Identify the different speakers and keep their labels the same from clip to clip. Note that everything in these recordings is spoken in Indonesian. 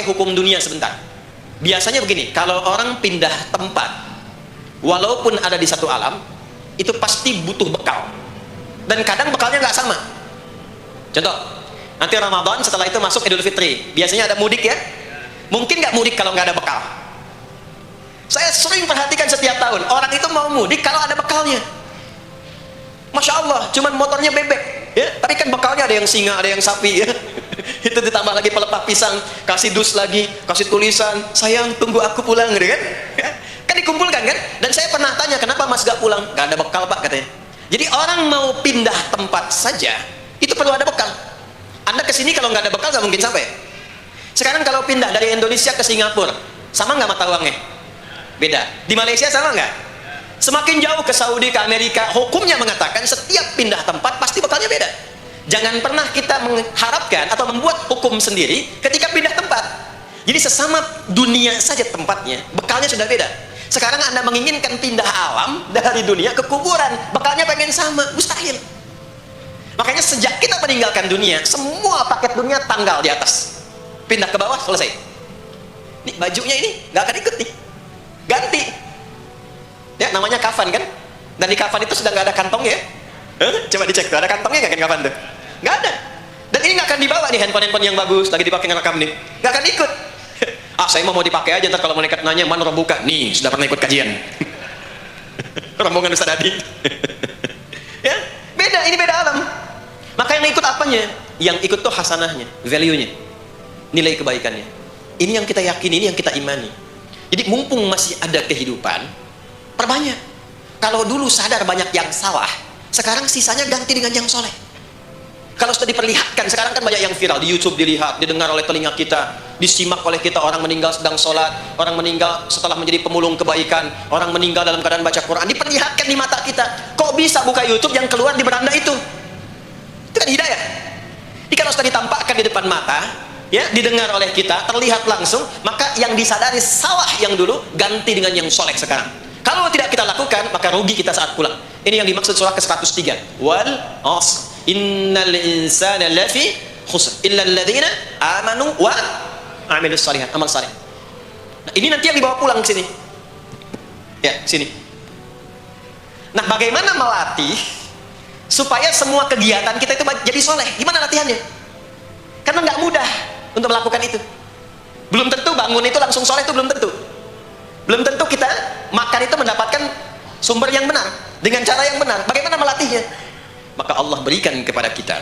Speaker 1: hukum dunia sebentar. Biasanya begini, kalau orang pindah tempat, walaupun ada di satu alam, itu pasti butuh bekal. Dan kadang bekalnya nggak sama. Contoh, nanti Ramadan, setelah itu masuk Idul Fitri. Biasanya ada mudik ya. Mungkin nggak mudik kalau nggak ada bekal. Saya sering perhatikan setiap tahun, orang itu mau mudik kalau ada bekalnya. Masya Allah, cuman motornya bebek ya, tapi kan bekalnya ada yang singa, ada yang sapi ya. Itu ditambah lagi pelepah pisang, kasih dus lagi, kasih tulisan, sayang tunggu aku pulang gitu kan. Kan dikumpulkan kan. Dan saya pernah tanya, kenapa mas gak pulang? Gak ada bekal pak katanya. Jadi orang mau pindah tempat saja itu perlu ada bekal. Anda kesini kalau nggak ada bekal nggak mungkin sampai. Sekarang kalau pindah dari Indonesia ke Singapura, sama nggak mata uangnya? Beda. Di Malaysia sama nggak? Semakin jauh ke Saudi, ke Amerika, hukumnya mengatakan setiap pindah tempat pasti bekalnya beda. Jangan pernah kita mengharapkan atau membuat hukum sendiri ketika pindah tempat. Jadi sesama dunia saja tempatnya, bekalnya sudah beda. Sekarang Anda menginginkan pindah alam dari dunia ke kuburan, bekalnya pengen sama, mustahil. Makanya sejak kita meninggalkan dunia, semua paket dunia tanggal di atas. Pindah ke bawah, selesai. Nih bajunya ini nggak akan ikut nih, ganti. Ya namanya kafan kan, dan di kafan itu sudah nggak ada kantongnya. Coba dicek tuh, ada kantongnya nggak kan kafan tuh? Nggak ada. Dan ini nggak akan dibawa nih, handphone yang bagus lagi dipakai ngerekam nih, nggak akan ikut. Saya mau dipakai aja, ntar kalau malaikat nanya mana buka, nih sudah pernah ikut kajian. Rombongan Ustaz Adi. Ya beda, ini beda alam. Maka yang ikut apanya? Yang ikut tuh hasanahnya, value-nya, nilai kebaikannya. Ini yang kita yakini, ini yang kita imani. Jadi mumpung masih ada kehidupan, perbanyak. Kalau dulu sadar banyak yang salah, sekarang sisanya ganti dengan yang soleh. Kalau sudah diperlihatkan, sekarang kan banyak yang viral di YouTube, dilihat, didengar oleh telinga kita, disimak oleh kita, orang meninggal sedang sholat, orang meninggal setelah menjadi pemulung kebaikan, orang meninggal dalam keadaan baca Quran, diperlihatkan di mata kita. Kok bisa buka YouTube yang keluar di beranda itu? Itu kan hidayah. Jadi kalau sudah ditampakkan di depan mata, ya, didengar oleh kita, terlihat langsung, maka yang disadari salah yang dulu ganti dengan yang soleh sekarang. Kalau tidak kita lakukan, maka rugi kita saat pulang. Ini yang dimaksud surah ke-103. Wal asr innal insana lafi khusr illa alladziina amanu wa amilus shalihat, amal saleh. Nah, ini nanti yang dibawa pulang ke sini. Ya, sini. Nah, bagaimana melatih supaya semua kegiatan kita itu jadi soleh? Gimana latihannya? Karena nggak mudah untuk melakukan itu. Belum tentu bangun itu langsung soleh, itu belum tentu. Belum tentu kita makan itu mendapatkan sumber yang benar dengan cara yang benar. Bagaimana melatihnya? Maka Allah berikan kepada kita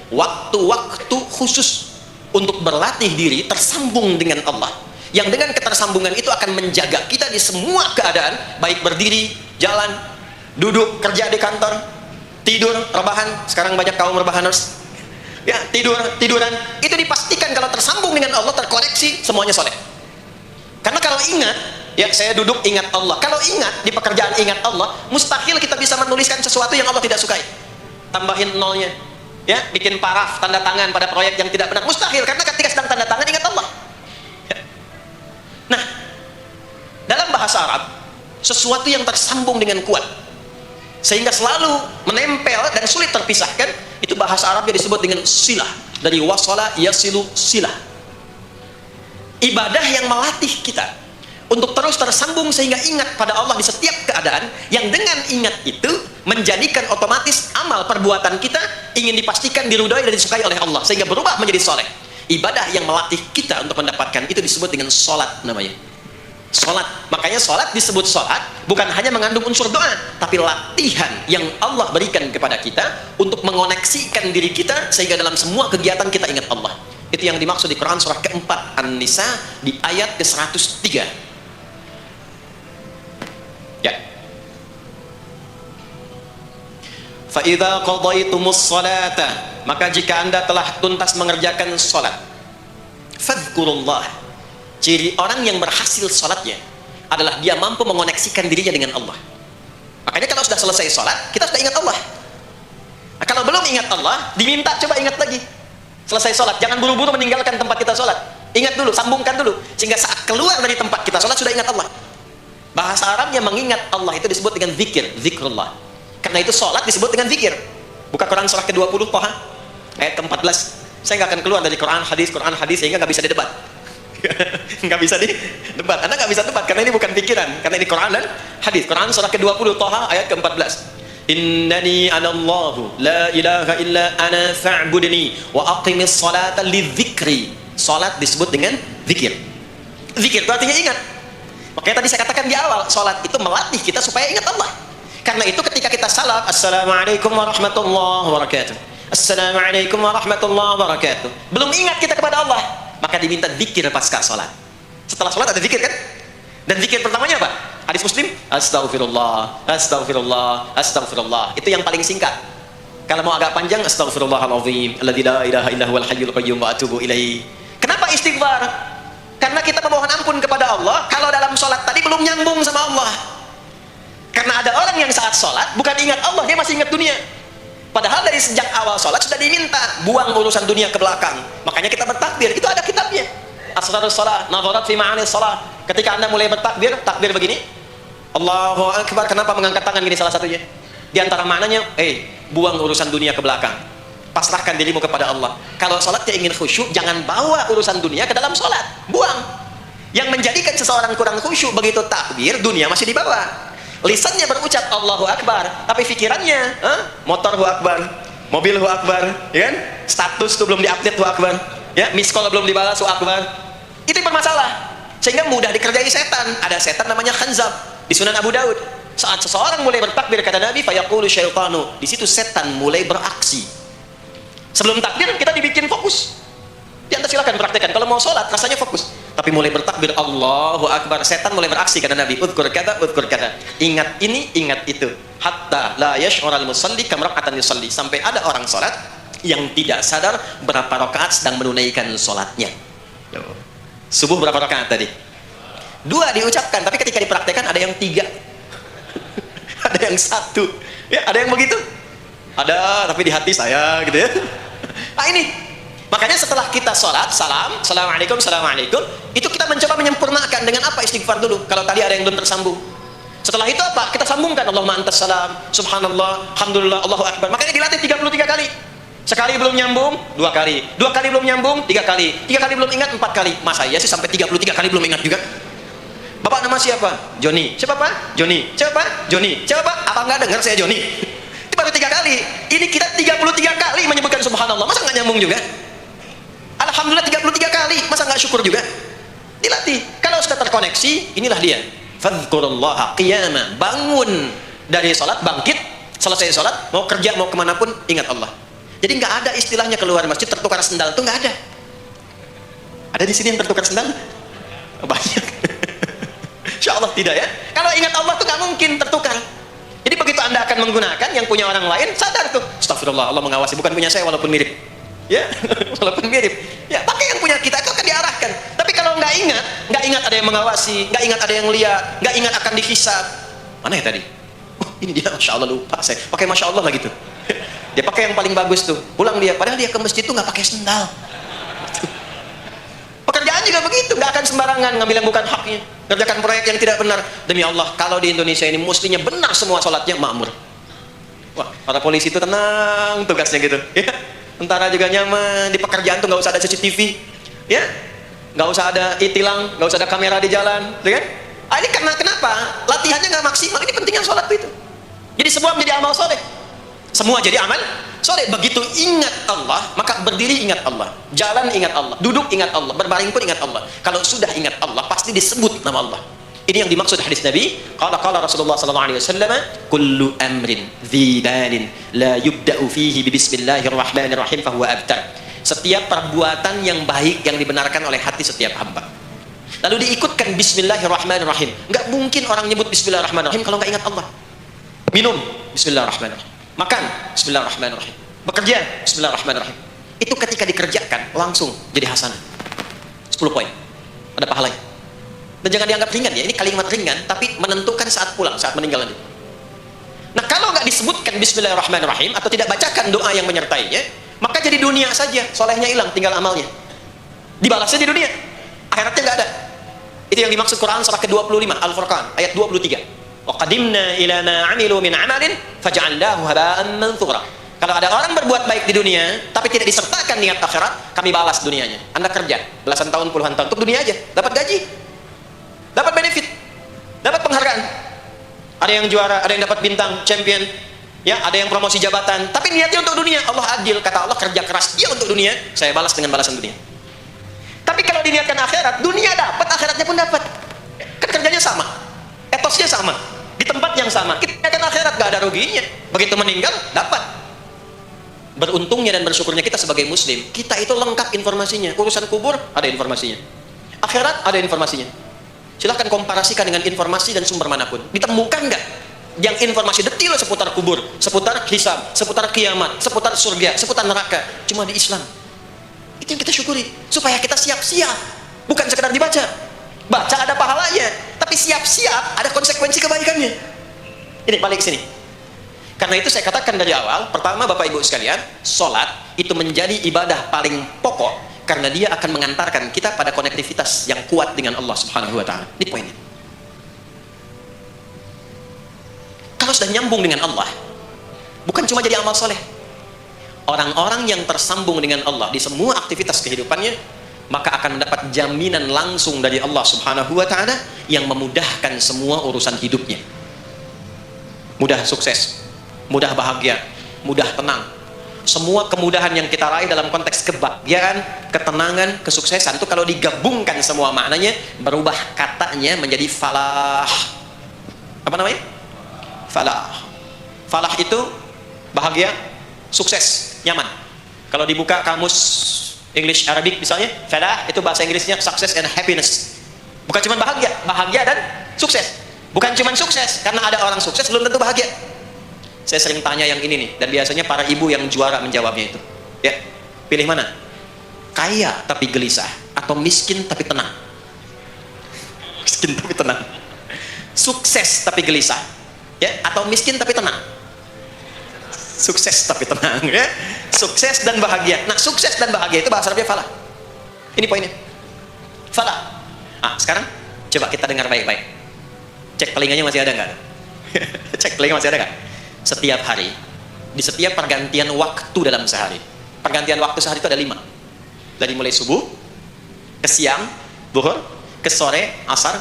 Speaker 1: waktu-waktu khusus untuk berlatih diri tersambung dengan Allah, yang dengan ketersambungan itu akan menjaga kita di semua keadaan, baik berdiri, jalan, duduk, kerja di kantor, tidur, rebahan. Sekarang banyak kaum rebahaners ya, tiduran, itu dipastikan kalau tersambung dengan Allah, terkoreksi, semuanya soleh. Karena kalau ingat, ya saya duduk ingat Allah, kalau ingat di pekerjaan ingat Allah, mustahil kita bisa menuliskan sesuatu yang Allah tidak sukai. Tambahin nolnya, ya, bikin paraf, tanda tangan pada proyek yang tidak benar, mustahil, karena ketika sedang tanda tangan ingat Allah. Ya. Nah, dalam bahasa Arab, sesuatu yang tersambung dengan kuat sehingga selalu menempel dan sulit terpisahkan, itu bahasa Arabnya disebut dengan silah. Dari wasala yasilu silah. Ibadah yang melatih kita untuk terus tersambung sehingga ingat pada Allah di setiap keadaan, yang dengan ingat itu menjadikan otomatis amal perbuatan kita ingin dipastikan diridhoi dan disukai oleh Allah sehingga berubah menjadi soleh. Ibadah yang melatih kita untuk mendapatkan itu disebut dengan sholat namanya. Sholat. Makanya sholat disebut sholat bukan hanya mengandung unsur doa, tapi latihan yang Allah berikan kepada kita untuk mengoneksikan diri kita sehingga dalam semua kegiatan kita ingat Allah. Itu yang dimaksud di Quran surah keempat An-Nisa di ayat ke-103. Ya. Fa idza qadaitumus sholata, maka jika Anda telah tuntas mengerjakan sholat, fadhkurullah. Ciri orang yang berhasil sholatnya adalah dia mampu mengoneksikan dirinya dengan Allah. Makanya kalau sudah selesai sholat, kita sudah ingat Allah. Nah, kalau belum ingat Allah, diminta coba ingat lagi. Selesai sholat, jangan buru-buru meninggalkan tempat kita sholat. Ingat dulu, sambungkan dulu, sehingga saat keluar dari tempat kita sholat sudah ingat Allah. Bahasa Arabnya mengingat Allah itu disebut dengan zikir, zikrullah. Karena itu sholat disebut dengan zikir. Buka Quran surah ke-20 Toha ayat ke-14. Saya nggak akan keluar dari Quran hadis sehingga nggak bisa didebat. Nggak bisa didebat. Anda nggak bisa debat karena ini bukan pikiran, karena ini Quran dan hadis. Quran surah ke-20 Thaha ayat ke-14. Innani anallahu la ilaha illa ana fa'budni wa aqimis salata lidzikri. Salat disebut dengan zikir. Zikir itu artinya ingat. Makanya tadi saya katakan di awal, salat itu melatih kita supaya ingat Allah. Karena itu ketika kita salam, assalamualaikum warahmatullahi wabarakatuh, assalamualaikum warahmatullahi wabarakatuh, belum ingat kita kepada Allah, maka diminta zikir pasca salat. Setelah salat ada zikir kan? Dan zikir pertamanya apa? Hadis Muslim, astaghfirullah, astaghfirullah, astaghfirullah. Itu yang paling singkat. Kalau mau agak panjang, astaghfirullahalazim, alladzi la ilaha illa huwal hayyul qayyum wa atubu ilaihi. Kenapa istighfar? Karena kita memohon ampun kepada Allah. Kalau dalam salat tadi belum nyambung sama Allah. Karena ada orang yang saat salat bukan ingat Allah, dia masih ingat dunia. Padahal dari sejak awal salat sudah diminta buang urusan dunia ke belakang. Makanya kita bertakbir, itu ada kitabnya. Asrarus shalah, nadharat fi ma'anis shalah. Ketika Anda mulai bertakbir, takbir begini. Allahu akbar. Kenapa mengangkat tangan gini salah satunya? Di antara maknanya, buang urusan dunia ke belakang. Pasrahkan dirimu kepada Allah. Kalau salatnya ingin khusyuk, jangan bawa urusan dunia ke dalam salat. Buang. Yang menjadikan seseorang kurang khusyuk begitu takbir, dunia masih dibawa. Lisannya berucap Allahu Akbar, tapi pikirannya motor Hu Akbar, mobil Hu Akbar, ya kan? Status itu belum diupdate Hu Akbar, ya, miss call belum dibalas Hu Akbar. Itu bermasalah. Sehingga mudah dikerjai setan. Ada setan namanya khanzab di Sunan Abu Daud. Saat seseorang mulai bertakbir kata Nabi, fayaqulu syaitanu, di situ setan mulai beraksi. Sebelum takbir kita dibikin fokus. Anda silakan praktekkan. Kalau mau sholat rasanya fokus. Tapi mulai bertakbir Allahu Akbar, setan mulai beraksi kata Nabi. Udhkur kata, udhkur kata. Ingat ini, ingat itu. Hatta la yash'ural musalli kam rak'atan yusalli. Sampai ada orang sholat yang tidak sadar berapa rakaat sedang menunaikan sholatnya. Subuh berapa rakaat tadi? 2 diucapkan, tapi ketika dipraktekkan ada yang 3. Ada yang 1. Ya, ada yang begitu. Ada, tapi di hati saya gitu ya. Nah ini. Makanya setelah kita sholat, salam, assalamualaikum, assalamualaikum, itu kita mencoba menyempurnakan dengan apa? Istighfar dulu. Kalau tadi ada yang belum tersambung. Setelah itu apa? Kita sambungkan. Allahumma antas salam, subhanallah, alhamdulillah, Allahu akbar. Makanya dilatih 33 kali. Sekali belum nyambung, 2 kali. 2 kali belum nyambung, 3 kali. 3 kali belum ingat, 4 kali. Masa iya sih sampai 33 kali belum ingat juga? Bapak nama siapa? Joni. Siapa Pak? Joni. Siapa? Joni. Siapa Pak? Apa nggak dengar saya Joni? Itu baru 3 kali. Ini kita 33 kali menyebutkan subhanallah. Masa nggak nyambung juga? Alhamdulillah 33 kali, masa nggak syukur juga? Dilatih. Kalau sudah terkoneksi, inilah dia. Fadhkurullaha qiyama. Bangun dari sholat, bangkit, selesai sholat, mau kerja, mau kemanapun, ingat Allah. Jadi nggak ada istilahnya keluar masjid tertukar sendal, itu nggak ada. Ada di sini yang tertukar sendal? Banyak. Insya Allah tidak ya. Kalau ingat Allah tuh nggak mungkin tertukar. Jadi begitu Anda akan menggunakan, yang punya orang lain sadar tuh. Astagfirullah, Allah mengawasi, bukan punya saya walaupun mirip. Ya, walaupun mirip. Ya, pakai yang punya kita itu akan diarahkan. Tapi kalau nggak ingat ada yang mengawasi, nggak ingat ada yang lihat, nggak ingat akan dihisab. Mana ya tadi? Oh, ini dia, masya Allah lupa saya. Pakai masya Allah lah gitu. Dia pakai yang paling bagus tuh. Pulang dia, padahal dia ke masjid tuh nggak pakai sendal. Pekerjaan juga begitu, nggak akan sembarangan ngambil yang bukan haknya, kerjakan proyek yang tidak benar. Demi Allah, kalau di Indonesia ini mestinya benar semua sholatnya makmur. Wah, para polisi itu tenang tugasnya gitu. Ya. Tentara juga nyaman, di pekerjaan tuh nggak usah ada CCTV, ya, nggak usah ada e-tilang, nggak usah ada kamera di jalan, gitu kan? Ini karena kenapa? Latihannya nggak maksimal. Ini pentingnya sholat itu. Jadi semua menjadi amal soleh, semua jadi amal soleh. Begitu ingat Allah, maka berdiri ingat Allah, jalan ingat Allah, duduk ingat Allah, berbaring pun ingat Allah. Kalau sudah ingat Allah, pasti disebut nama Allah. Ini yang dimaksud hadis Nabi. Qala Rasulullah sallallahu alaihi wasallam, kullu amrin dzi balin la yubda'u fihi bi bismillahirrahmanirrahim fa huwa abtar. Setiap perbuatan yang baik yang dibenarkan oleh hati setiap hamba, lalu diikutkan bismillahirrahmanirrahim. Enggak mungkin orang nyebut bismillahirrahmanirrahim kalau enggak ingat Allah. Minum, bismillahirrahmanirrahim. Makan, bismillahirrahmanirrahim. Bekerja, bismillahirrahmanirrahim. Itu ketika dikerjakan langsung jadi hasanah. 10 poin. Ada pahalanya. Dan jangan dianggap ringan ya, ini kalimat ringan, tapi menentukan saat pulang, saat meninggal nanti. Nah kalau nggak disebutkan bismillahirrahmanirrahim, atau tidak bacakan doa yang menyertainya, maka jadi dunia saja, solehnya hilang, tinggal amalnya. Dibalasnya di dunia, akhiratnya nggak ada. Itu yang dimaksud Quran surah ke-25, Al-Furqan, ayat 23. Wa qadimna ila ma 'amilu min 'amalin faj'alnahu haba'an manthura. Kalau ada orang berbuat baik di dunia tapi tidak disertakan niat akhirat, kami balas dunianya. Anda kerja belasan tahun, puluhan tahun untuk dunia aja, dapat gaji, dapat benefit, dapat penghargaan. Ada yang juara, ada yang dapat bintang, champion, ya, ada yang promosi jabatan, tapi niatnya untuk dunia. Allah adil, kata Allah, kerja keras dia untuk dunia, saya balas dengan balasan dunia. Tapi kalau diniatkan akhirat, dunia dapat, akhiratnya pun dapat. Kan kerjanya sama, etosnya sama, di tempat yang sama. Kita niatkan akhirat, gak ada ruginya. Begitu meninggal, dapat. Beruntungnya dan bersyukurnya kita sebagai muslim, kita itu lengkap informasinya. Urusan kubur ada informasinya, akhirat ada informasinya. Silahkan komparasikan dengan informasi dan sumber manapun. Ditemukan nggak yang informasi detail seputar kubur, seputar hisab, seputar kiamat, seputar surga, seputar neraka? Cuma di Islam. Itu yang kita syukuri, supaya kita siap-siap, bukan sekedar dibaca. Baca ada pahalanya, tapi siap-siap ada konsekuensi kebaikannya. Ini balik sini. Karena itu saya katakan dari awal, pertama Bapak Ibu sekalian, sholat itu menjadi ibadah paling pokok karena dia akan mengantarkan kita pada konektivitas yang kuat dengan Allah Subhanahu wa Ta'ala. Ini poinnya. Kalau sudah nyambung dengan Allah, bukan cuma jadi amal soleh. Orang-orang yang tersambung dengan Allah di semua aktivitas kehidupannya, maka akan mendapat jaminan langsung dari Allah Subhanahu wa Ta'ala yang memudahkan semua urusan hidupnya. Mudah sukses, mudah bahagia, mudah tenang. Semua kemudahan yang kita raih dalam konteks kebahagiaan, ketenangan, kesuksesan itu kalau digabungkan semua maknanya, berubah katanya menjadi falah. Apa namanya? Falah. Falah itu bahagia, sukses, nyaman. Kalau dibuka kamus English Arabic misalnya, falah itu bahasa Inggrisnya success and happiness. Bukan cuma bahagia, bahagia dan sukses. Bukan cuma sukses, karena ada orang sukses belum tentu bahagia. Saya sering tanya yang ini nih, dan biasanya para ibu yang juara menjawabnya itu. Ya, pilih mana? Kaya tapi gelisah, atau miskin tapi tenang? Miskin tapi tenang. Sukses tapi gelisah, ya, atau miskin tapi tenang? Sukses tapi tenang, ya. Sukses dan bahagia. Nah, sukses dan bahagia itu bahasa Arabnya falah. Ini poinnya. Falah. Ah, sekarang coba kita dengar baik-baik. Cek telinganya masih ada nggak? Cek telinga masih ada nggak? Setiap hari, di setiap pergantian waktu dalam sehari, pergantian waktu sehari itu ada 5. Dari mulai subuh ke siang, zuhur, ke sore, asar,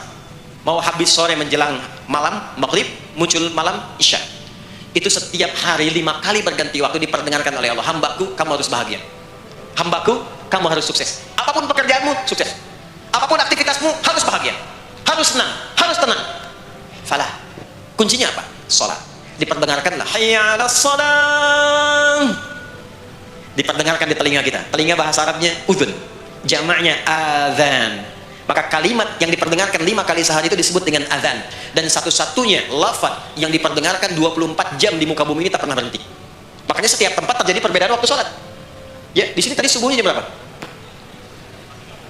Speaker 1: mau habis sore menjelang malam, maghrib, muncul malam, isya. Itu setiap hari 5 kali berganti waktu diperdengarkan oleh Allah. Hambaku, kamu harus bahagia. Hambaku, kamu harus sukses. Apapun pekerjaanmu, sukses. Apapun aktivitasmu, harus bahagia, harus senang, harus tenang. Falah. Kuncinya apa? Sholat. Diperdengarkanlah hayya 'alas shalah, diperdengarkan di telinga kita. Telinga bahasa Arabnya udhun, jamaknya adzan. Maka kalimat yang diperdengarkan 5 kali sehari itu disebut dengan adzan. Dan satu-satunya lafaz yang diperdengarkan 24 jam di muka bumi ini tak pernah berhenti. Makanya setiap tempat terjadi perbedaan waktu sholat. Ya, di sini tadi subuhnya jam berapa?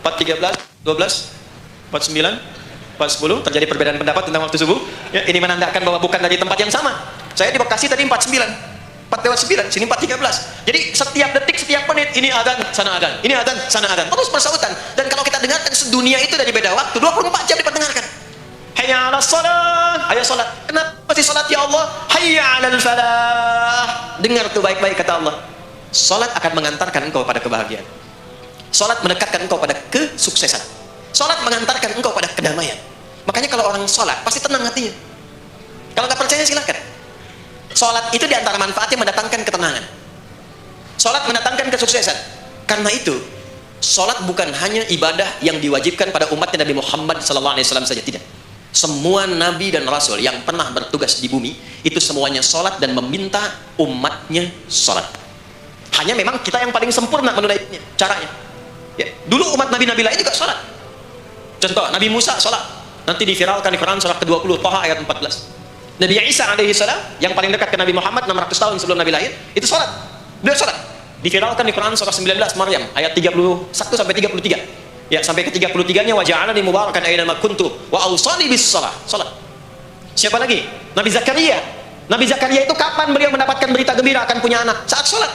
Speaker 1: 4.13, 12, 49, 4.10, terjadi perbedaan pendapat tentang waktu subuh. Ya, ini menandakan bahwa bukan dari tempat yang sama. Saya di Bekasi tadi 49, 4:09, sini 4:13. Jadi setiap detik, setiap menit, ini adzan, sana adzan, ini adzan, sana adzan, terus bersautan. Dan kalau kita dengarkan sedunia itu dari beda waktu, 24 jam diperdengarkan. Hayya 'alas shalah, ayo salat. Kenapa masih salat ya Allah? Hayya 'alal falah. Dengar tuh baik-baik kata Allah. Salat akan mengantarkan engkau pada kebahagiaan. Salat mendekatkan engkau pada kesuksesan. Salat mengantarkan engkau pada kedamaian. Makanya kalau orang salat pasti tenang hatinya. Kalau nggak percaya silahkan. Salat itu diantara manfaatnya mendatangkan ketenangan. Salat mendatangkan kesuksesan. Karena itu, salat bukan hanya ibadah yang diwajibkan pada umatnya Nabi Muhammad SAW saja, tidak. Semua nabi dan rasul yang pernah bertugas di bumi itu semuanya salat dan meminta umatnya salat. Hanya memang kita yang paling sempurna menunaikannya, caranya. Ya, dulu umat nabi-nabi lain juga salat. Contoh, Nabi Musa sholat, nanti diviralkan di Quran surah ke-20, Thaha ayat 14. Nabi Isa alaihi salam, yang paling dekat ke Nabi Muhammad 600 tahun sebelum Nabi lahir, itu sholat. Beliau sholat. Diviralkan di Quran surah 19 Maryam ayat 31 sampai 33. Ya, sampai ke 33-nya wa ja'alani mubarakan aina ma kuntu wa awsani bis shalah. Salat. Siapa lagi? Nabi Zakaria. Nabi Zakaria itu kapan beliau mendapatkan berita gembira akan punya anak? Saat sholat.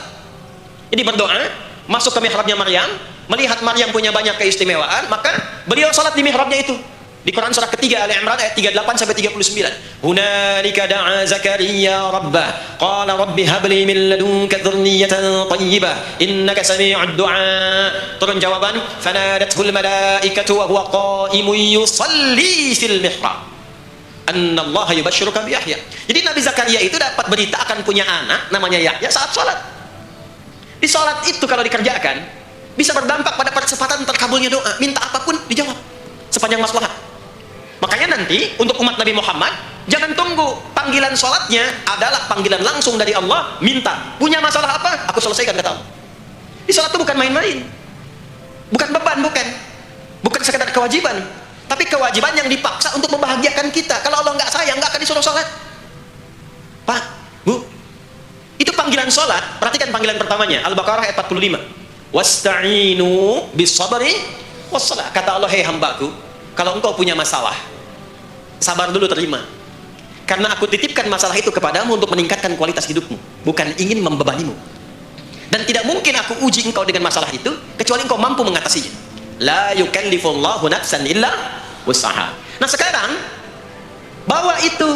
Speaker 1: Jadi berdoa, masuk ke mihrabnya Maryam, melihat Maryam punya banyak keistimewaan, maka beliau sholat di mihrabnya itu. Di Quran surah ketiga Ali Imran ayat 38 sampai 39. Hunalika da'a Zakaria rabbah qala rabbi habli min ladunka dzurriyyatan thayyibah innaka sami'ud du'a. Turun jawaban, fanadathul malaikatu wa huwa qa'imun yusalli fil mihrab. Annallaha yubashshiruka bi Yahya. Jadi Nabi Zakaria itu dapat berita akan punya anak namanya Yahya saat sholat. Di sholat itu kalau dikerjakan bisa berdampak pada percepatan terkabulnya doa. Minta apapun dijawab sepanjang maslahat. Makanya nanti untuk umat Nabi Muhammad jangan tunggu, panggilan sholatnya adalah panggilan langsung dari Allah. Minta, punya masalah apa? Aku selesaikan, kata Allah. Di sholat itu bukan main-main, bukan beban, bukan sekedar kewajiban, tapi kewajiban yang dipaksa untuk membahagiakan kita. Kalau Allah nggak sayang, nggak akan disuruh sholat. Pak, Bu, itu panggilan sholat. Perhatikan panggilan pertamanya, Al-Baqarah ayat 45. Wasta'inu bis-sabri was-salah. Kata Allah, hei hambaku, kalau engkau punya masalah, sabar dulu, terima. Karena aku titipkan masalah itu kepadamu untuk meningkatkan kualitas hidupmu, bukan ingin membebanimu. Dan tidak mungkin aku uji engkau dengan masalah itu kecuali engkau mampu mengatasinya. La yukallifullahu nafsan illa wus'aha. Nah sekarang bawa itu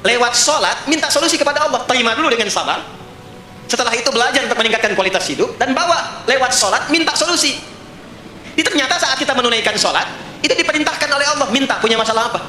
Speaker 1: lewat sholat, minta solusi kepada Allah, terima dulu dengan sabar. Setelah itu belajar untuk meningkatkan kualitas hidup, dan bawa lewat sholat, minta solusi. Ini ternyata saat kita menunaikan sholat itu diperintahkan oleh Allah, minta punya masalah apa.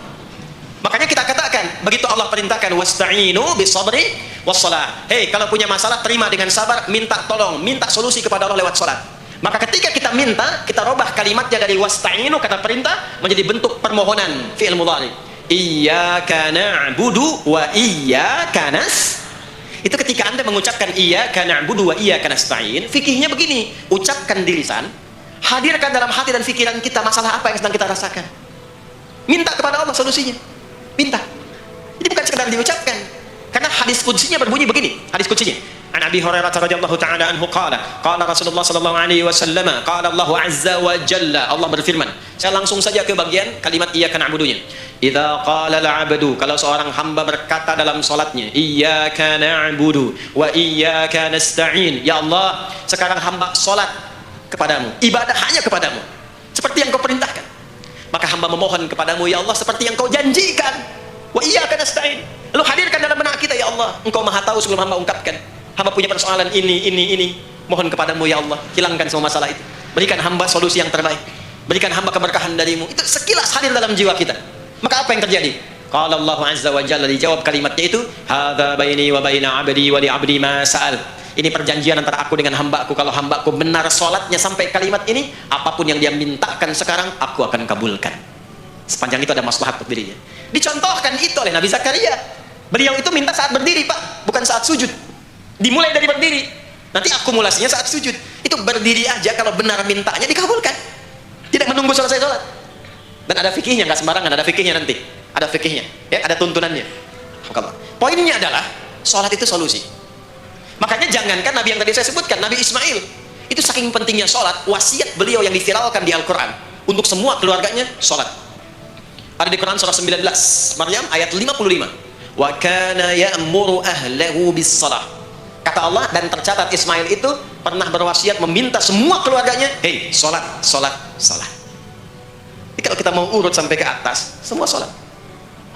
Speaker 1: Makanya kita katakan, begitu Allah perintahkan wasta'inu bis-sabri was-shalah. Hei, kalau punya masalah terima dengan sabar, minta tolong, minta solusi kepada Allah lewat sholat. Maka ketika kita minta, kita robah kalimatnya dari wasta'inu kata perintah menjadi bentuk permohonan fi'il mudhari. Iyyaka na'budu wa iyyaka nas. Itu ketika Anda mengucapkan iyyaka na'budu wa iyyaka nasta'in, fikihnya begini, ucapkan di lisan, hadirkan dalam hati dan pikiran kita masalah apa yang sedang kita rasakan. Minta kepada Allah solusinya. Minta. Ini bukan sekedar diucapkan. Karena hadis qudsinya berbunyi begini. Hadis qudsinya. An Abi Hurairah radhiyallahu ta'ala anhu qala Rasulullah sallallahu alaihi wasallam qala Allah azza wa jalla. Allah berfirman. Saya langsung saja ke bagian kalimat iyyaka na'budunya. Idza qala al-'abdu, kalau seorang hamba berkata dalam salatnya, iyyaka na'budu wa iyyaka nasta'in. Ya Allah, sekarang hamba salat kepadamu, ibadah hanya kepadamu, seperti yang kau perintahkan. Maka hamba memohon kepadamu, ya Allah, seperti yang kau janjikan. Wa iyyaka nasta'in. Lalu hadirkan dalam benak kita, ya Allah, engkau maha tahu sebelum hamba ungkapkan. Hamba punya persoalan ini. Mohon kepadamu, ya Allah, hilangkan semua masalah itu. Berikan hamba solusi yang terbaik. Berikan hamba keberkahan darimu. Itu sekilas hadir dalam jiwa kita. Maka apa yang terjadi? Qala Allah azza wa jalla, dijawab kalimatnya itu, hadza baini wa baina 'abdi wa li 'abdi ma sa'al. Ini perjanjian antara aku dengan hambaku. Kalau hambaku benar sholatnya sampai kalimat ini, apapun yang dia mintakan sekarang, aku akan kabulkan. Sepanjang itu ada maslahat untuk dirinya. Dicontohkan itu oleh Nabi Zakaria. Beliau itu minta saat berdiri, Pak, bukan saat sujud. Dimulai dari berdiri. Nanti akumulasinya saat sujud. Itu berdiri aja, kalau benar mintanya dikabulkan. Tidak menunggu selesai sholat. Dan ada fikihnya, nggak sembarangan, ada fikihnya nanti. Ada fikihnya, ya, ada tuntunannya. Poinnya adalah, sholat itu solusi. Makanya jangankan Nabi yang tadi saya sebutkan, Nabi Ismail, itu saking pentingnya sholat, wasiat beliau yang diviralkan di Al-Quran untuk semua keluarganya, sholat. Ada di Quran surah 19 Maryam ayat 55. Wa kana ya'muru ahlahu bis-shalah. Kata Allah, dan tercatat Ismail itu pernah berwasiat meminta semua keluarganya, hei, sholat. Jadi kalau kita mau urut sampai ke atas, semua sholat.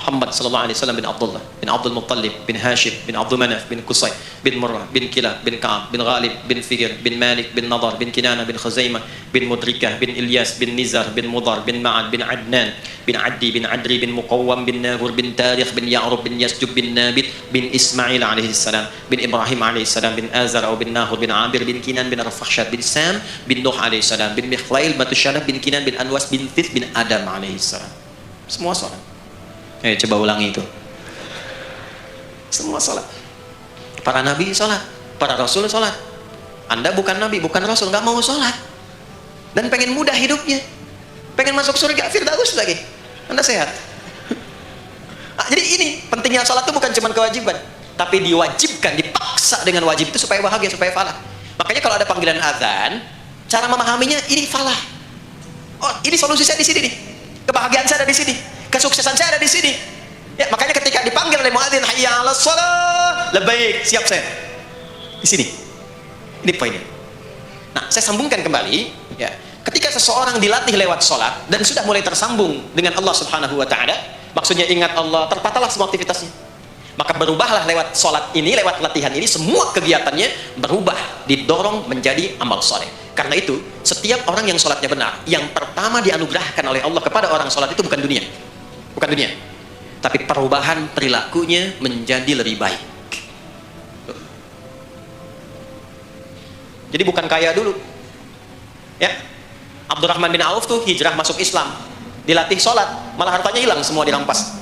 Speaker 1: Muhammad sallallahu alaihi wasallam bin Abdullah bin Abdul Muttalib bin Hashim bin Abdul Manaf bin Qusay bin Murrah bin Kilab bin Ka'ab bin Ghalib bin Fihir bin Malik bin Nadar bin Kinana bin Khuzaimah bin Mudrikah bin Ilyas bin Nizar bin Mudar bin Ma'ad bin Adnan bin Addi bin Adri bin Muqawwam bin Nahur bin Tarikh bin Ya'rub bin Yasjub bin Nabit bin Ismail alaihi salam bin Ibrahim alaihi salam bin Azar atau bin Nahur bin Amir bin Kinan bin Arfakhshad bin Sam bin Nuh alaihi salam bin Mikhlail Matusyanab bin Kinan bin Anwas bin Thith bin Adam alaihi salam. Semua salat. Coba ulangi itu. Semua sholat. Para nabi sholat, para rasul sholat. Anda bukan nabi, bukan rasul, nggak mau sholat, dan pengen mudah hidupnya, pengen masuk surga Firdaus lagi, Anda sehat. Jadi ini pentingnya sholat itu bukan cuma kewajiban, tapi diwajibkan, dipaksa dengan wajib itu supaya bahagia, supaya falah. Makanya kalau ada panggilan azan, cara memahaminya ini falah. Oh, ini solusi saya di sini nih, kebahagiaan saya ada di sini, kesuksesan saya ada di sini. Ya, makanya ketika dipanggil oleh muadzin, hayya 'alas shalah, labbaik, siap saya. Di sini. Ini poinnya. Nah, saya sambungkan kembali, ya. Ketika seseorang dilatih lewat sholat dan sudah mulai tersambung dengan Allah Subhanahu wa Ta'ala, maksudnya ingat Allah, tertatalah semua aktivitasnya, maka berubahlah lewat sholat ini, lewat latihan ini, semua kegiatannya berubah, didorong menjadi amal soleh. Karena itu, setiap orang yang sholatnya benar, yang pertama dianugerahkan oleh Allah kepada orang sholat itu bukan dunia, tapi perubahan perilakunya menjadi lebih baik. Jadi bukan kaya dulu, ya. Abdurrahman bin Auf tuh hijrah masuk Islam, dilatih sholat, malah hartanya hilang semua dirampas.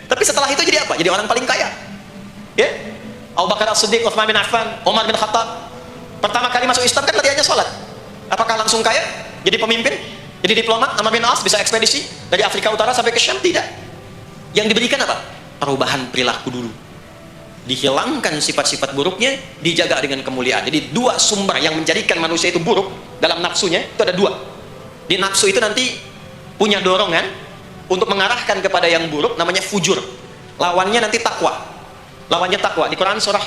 Speaker 1: Tapi setelah itu jadi apa? Jadi orang paling kaya. Ya, Abu Bakar As-Siddiq, Utsman bin Affan, Umar bin Khattab, pertama kali masuk Islam kan latihannya sholat. Apakah langsung kaya? Jadi pemimpin? Jadi diplomat? Amr bin As bisa ekspedisi dari Afrika Utara sampai ke Syam? Tidak. Yang diberikan apa? Perubahan perilaku dulu. Dihilangkan sifat-sifat buruknya, dijaga dengan kemuliaan. Jadi dua sumber yang menjadikan manusia itu buruk dalam nafsunya itu ada dua. Di nafsu itu nanti punya dorongan untuk mengarahkan kepada yang buruk, namanya fujur. Lawannya nanti takwa. Lawannya takwa. Di Quran surah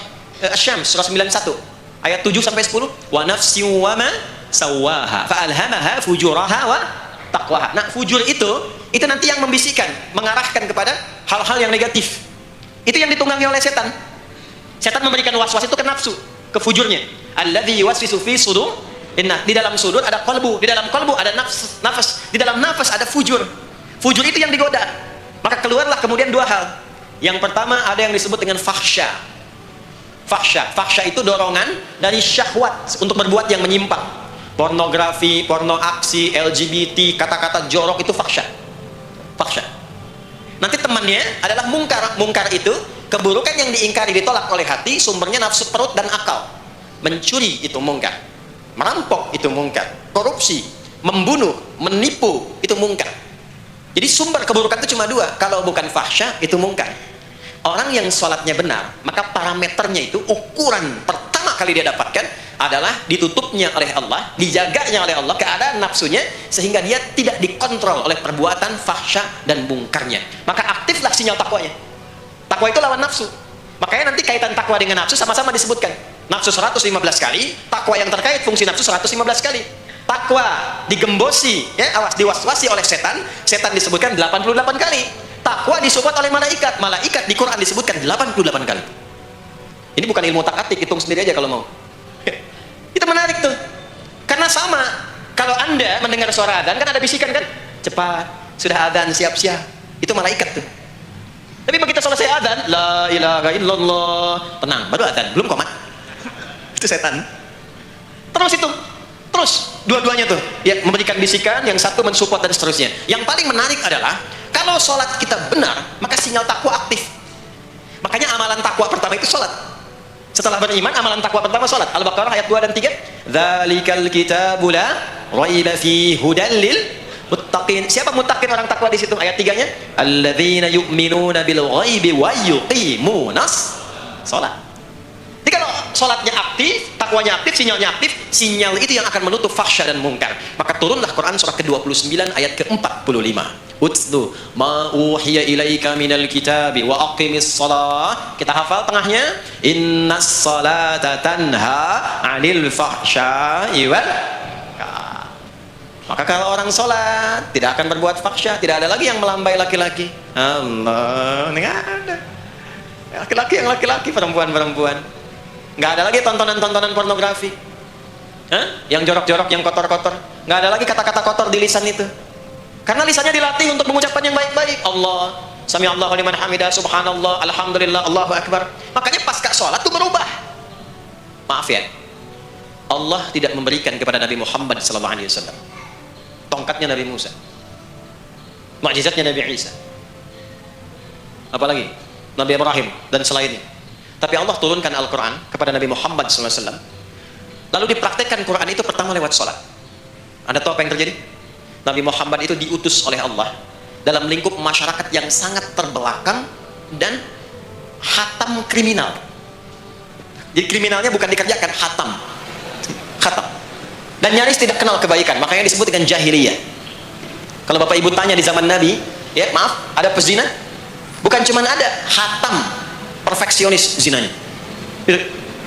Speaker 1: Asy-Syams surah 91 ayat 7 sampai 10, wa nafsi wa ma sawaha fa alhamaha fujuraha wa taqwaha. Nah, fujur itu nanti yang membisikkan, mengarahkan kepada hal-hal yang negatif. Itu yang ditunggangi oleh setan. Setan memberikan was-was itu ke nafsu, ke fujurnya. Alladzi yuwaswisu fi sudur. Inna, di dalam sudur ada qalbu, di dalam qalbu ada nafas, di dalam nafas ada fujur. Fujur itu yang digoda. Maka keluarlah kemudian dua hal. Yang pertama ada yang disebut dengan fahsya. Fahsya itu dorongan dari syahwat untuk berbuat yang menyimpang. Pornografi, porno aksi, LGBT, kata-kata jorok itu fahsya. Nanti temannya adalah mungkar. Mungkar itu keburukan yang diingkari, ditolak oleh hati, sumbernya nafsu perut dan akal. Mencuri itu mungkar, merampok itu mungkar, korupsi, membunuh, menipu itu mungkar. Jadi sumber keburukan itu cuma dua. Kalau bukan fahsya itu mungkar. Orang yang sholatnya benar, maka parameternya itu, ukuran pertama kali dia dapatkan adalah ditutupnya oleh Allah, dijaganya oleh Allah keadaan nafsunya, sehingga dia tidak dikontrol oleh perbuatan fahsya dan mungkarnya. Maka aktiflah sinyal takwanya. Takwa itu lawan nafsu. Makanya nanti kaitan takwa dengan nafsu sama-sama disebutkan. Nafsu 115 kali, takwa yang terkait fungsi nafsu 115 kali. Takwa digembosi, ya, awas, diwaswasi oleh setan, setan disebutkan 88 kali. Takwa disupport oleh malaikat, malaikat di Quran disebutkan 88 kali. Ini bukan ilmu tak-atik, hitung sendiri aja kalau mau. Itu menarik tuh. Karena sama, kalau Anda mendengar suara adzan kan ada bisikan kan? Cepat, sudah adzan, siap-siap. Itu malaikat tuh. Tapi begitu selesai adzan, la ilaha illallah, tenang, baru adzan, belum komat. Itu setan. Terus dua-duanya tuh ya memberikan bisikan, yang satu mensupport dan seterusnya. Yang paling menarik adalah kalau sholat kita benar, maka sinyal takwa aktif. Makanya amalan takwa pertama itu sholat. Setelah beriman, amalan takwa pertama sholat. Al-Baqarah ayat 2 dan 3. Dzalikal kitabu la raiba fihi hudal lil muttaqin. Siapa muttaqin, orang takwa di situ? Ayat 3-nya, alladzina yu'minuna bil ghaibi wa yuqimunas sholat. Jadi kalau sholatnya aktif, takwanya aktif, sinyalnya aktif, sinyal itu yang akan menutup fahsya dan mungkar. Maka turunlah Quran surah ke-29 ayat ke-45. Utslu ma uhiya ilaika minal kitabi wa aqimis shalah. Kita hafal tengahnya. Innas salata tanha 'anil fahsya'i wal munkar. Maka kalau orang sholat tidak akan berbuat fahsya, tidak ada lagi yang melambai laki-laki. Allah, enggak ada. Laki-laki yang laki-laki, perempuan-perempuan. Nggak ada lagi tontonan-tontonan pornografi, yang jorok-jorok, yang kotor-kotor. Nggak ada lagi kata-kata kotor di lisan itu, karena lisannya dilatih untuk mengucapkan yang baik-baik. Allah, sami Allahu liman hamidah, subhanallah, alhamdulillah, Allahu akbar. Makanya pasca sholat itu berubah. Maaf ya, Allah tidak memberikan kepada Nabi Muhammad SAW tongkatnya Nabi Musa, mukjizatnya Nabi Isa, apalagi Nabi Ibrahim dan selainnya. Tapi Allah turunkan Al-Quran kepada Nabi Muhammad SAW, lalu dipraktekkan Quran itu pertama lewat sholat. Anda tahu apa yang terjadi? Nabi Muhammad itu diutus oleh Allah dalam lingkup masyarakat yang sangat terbelakang dan hatam kriminal. Jadi kriminalnya bukan dikerjakan, hatam. Dan nyaris tidak kenal kebaikan, makanya disebut dengan jahiliyah. Kalau Bapak Ibu tanya di zaman Nabi, ya maaf, ada pezina? Bukan cuma ada, hatam, perfeksionis zinanya.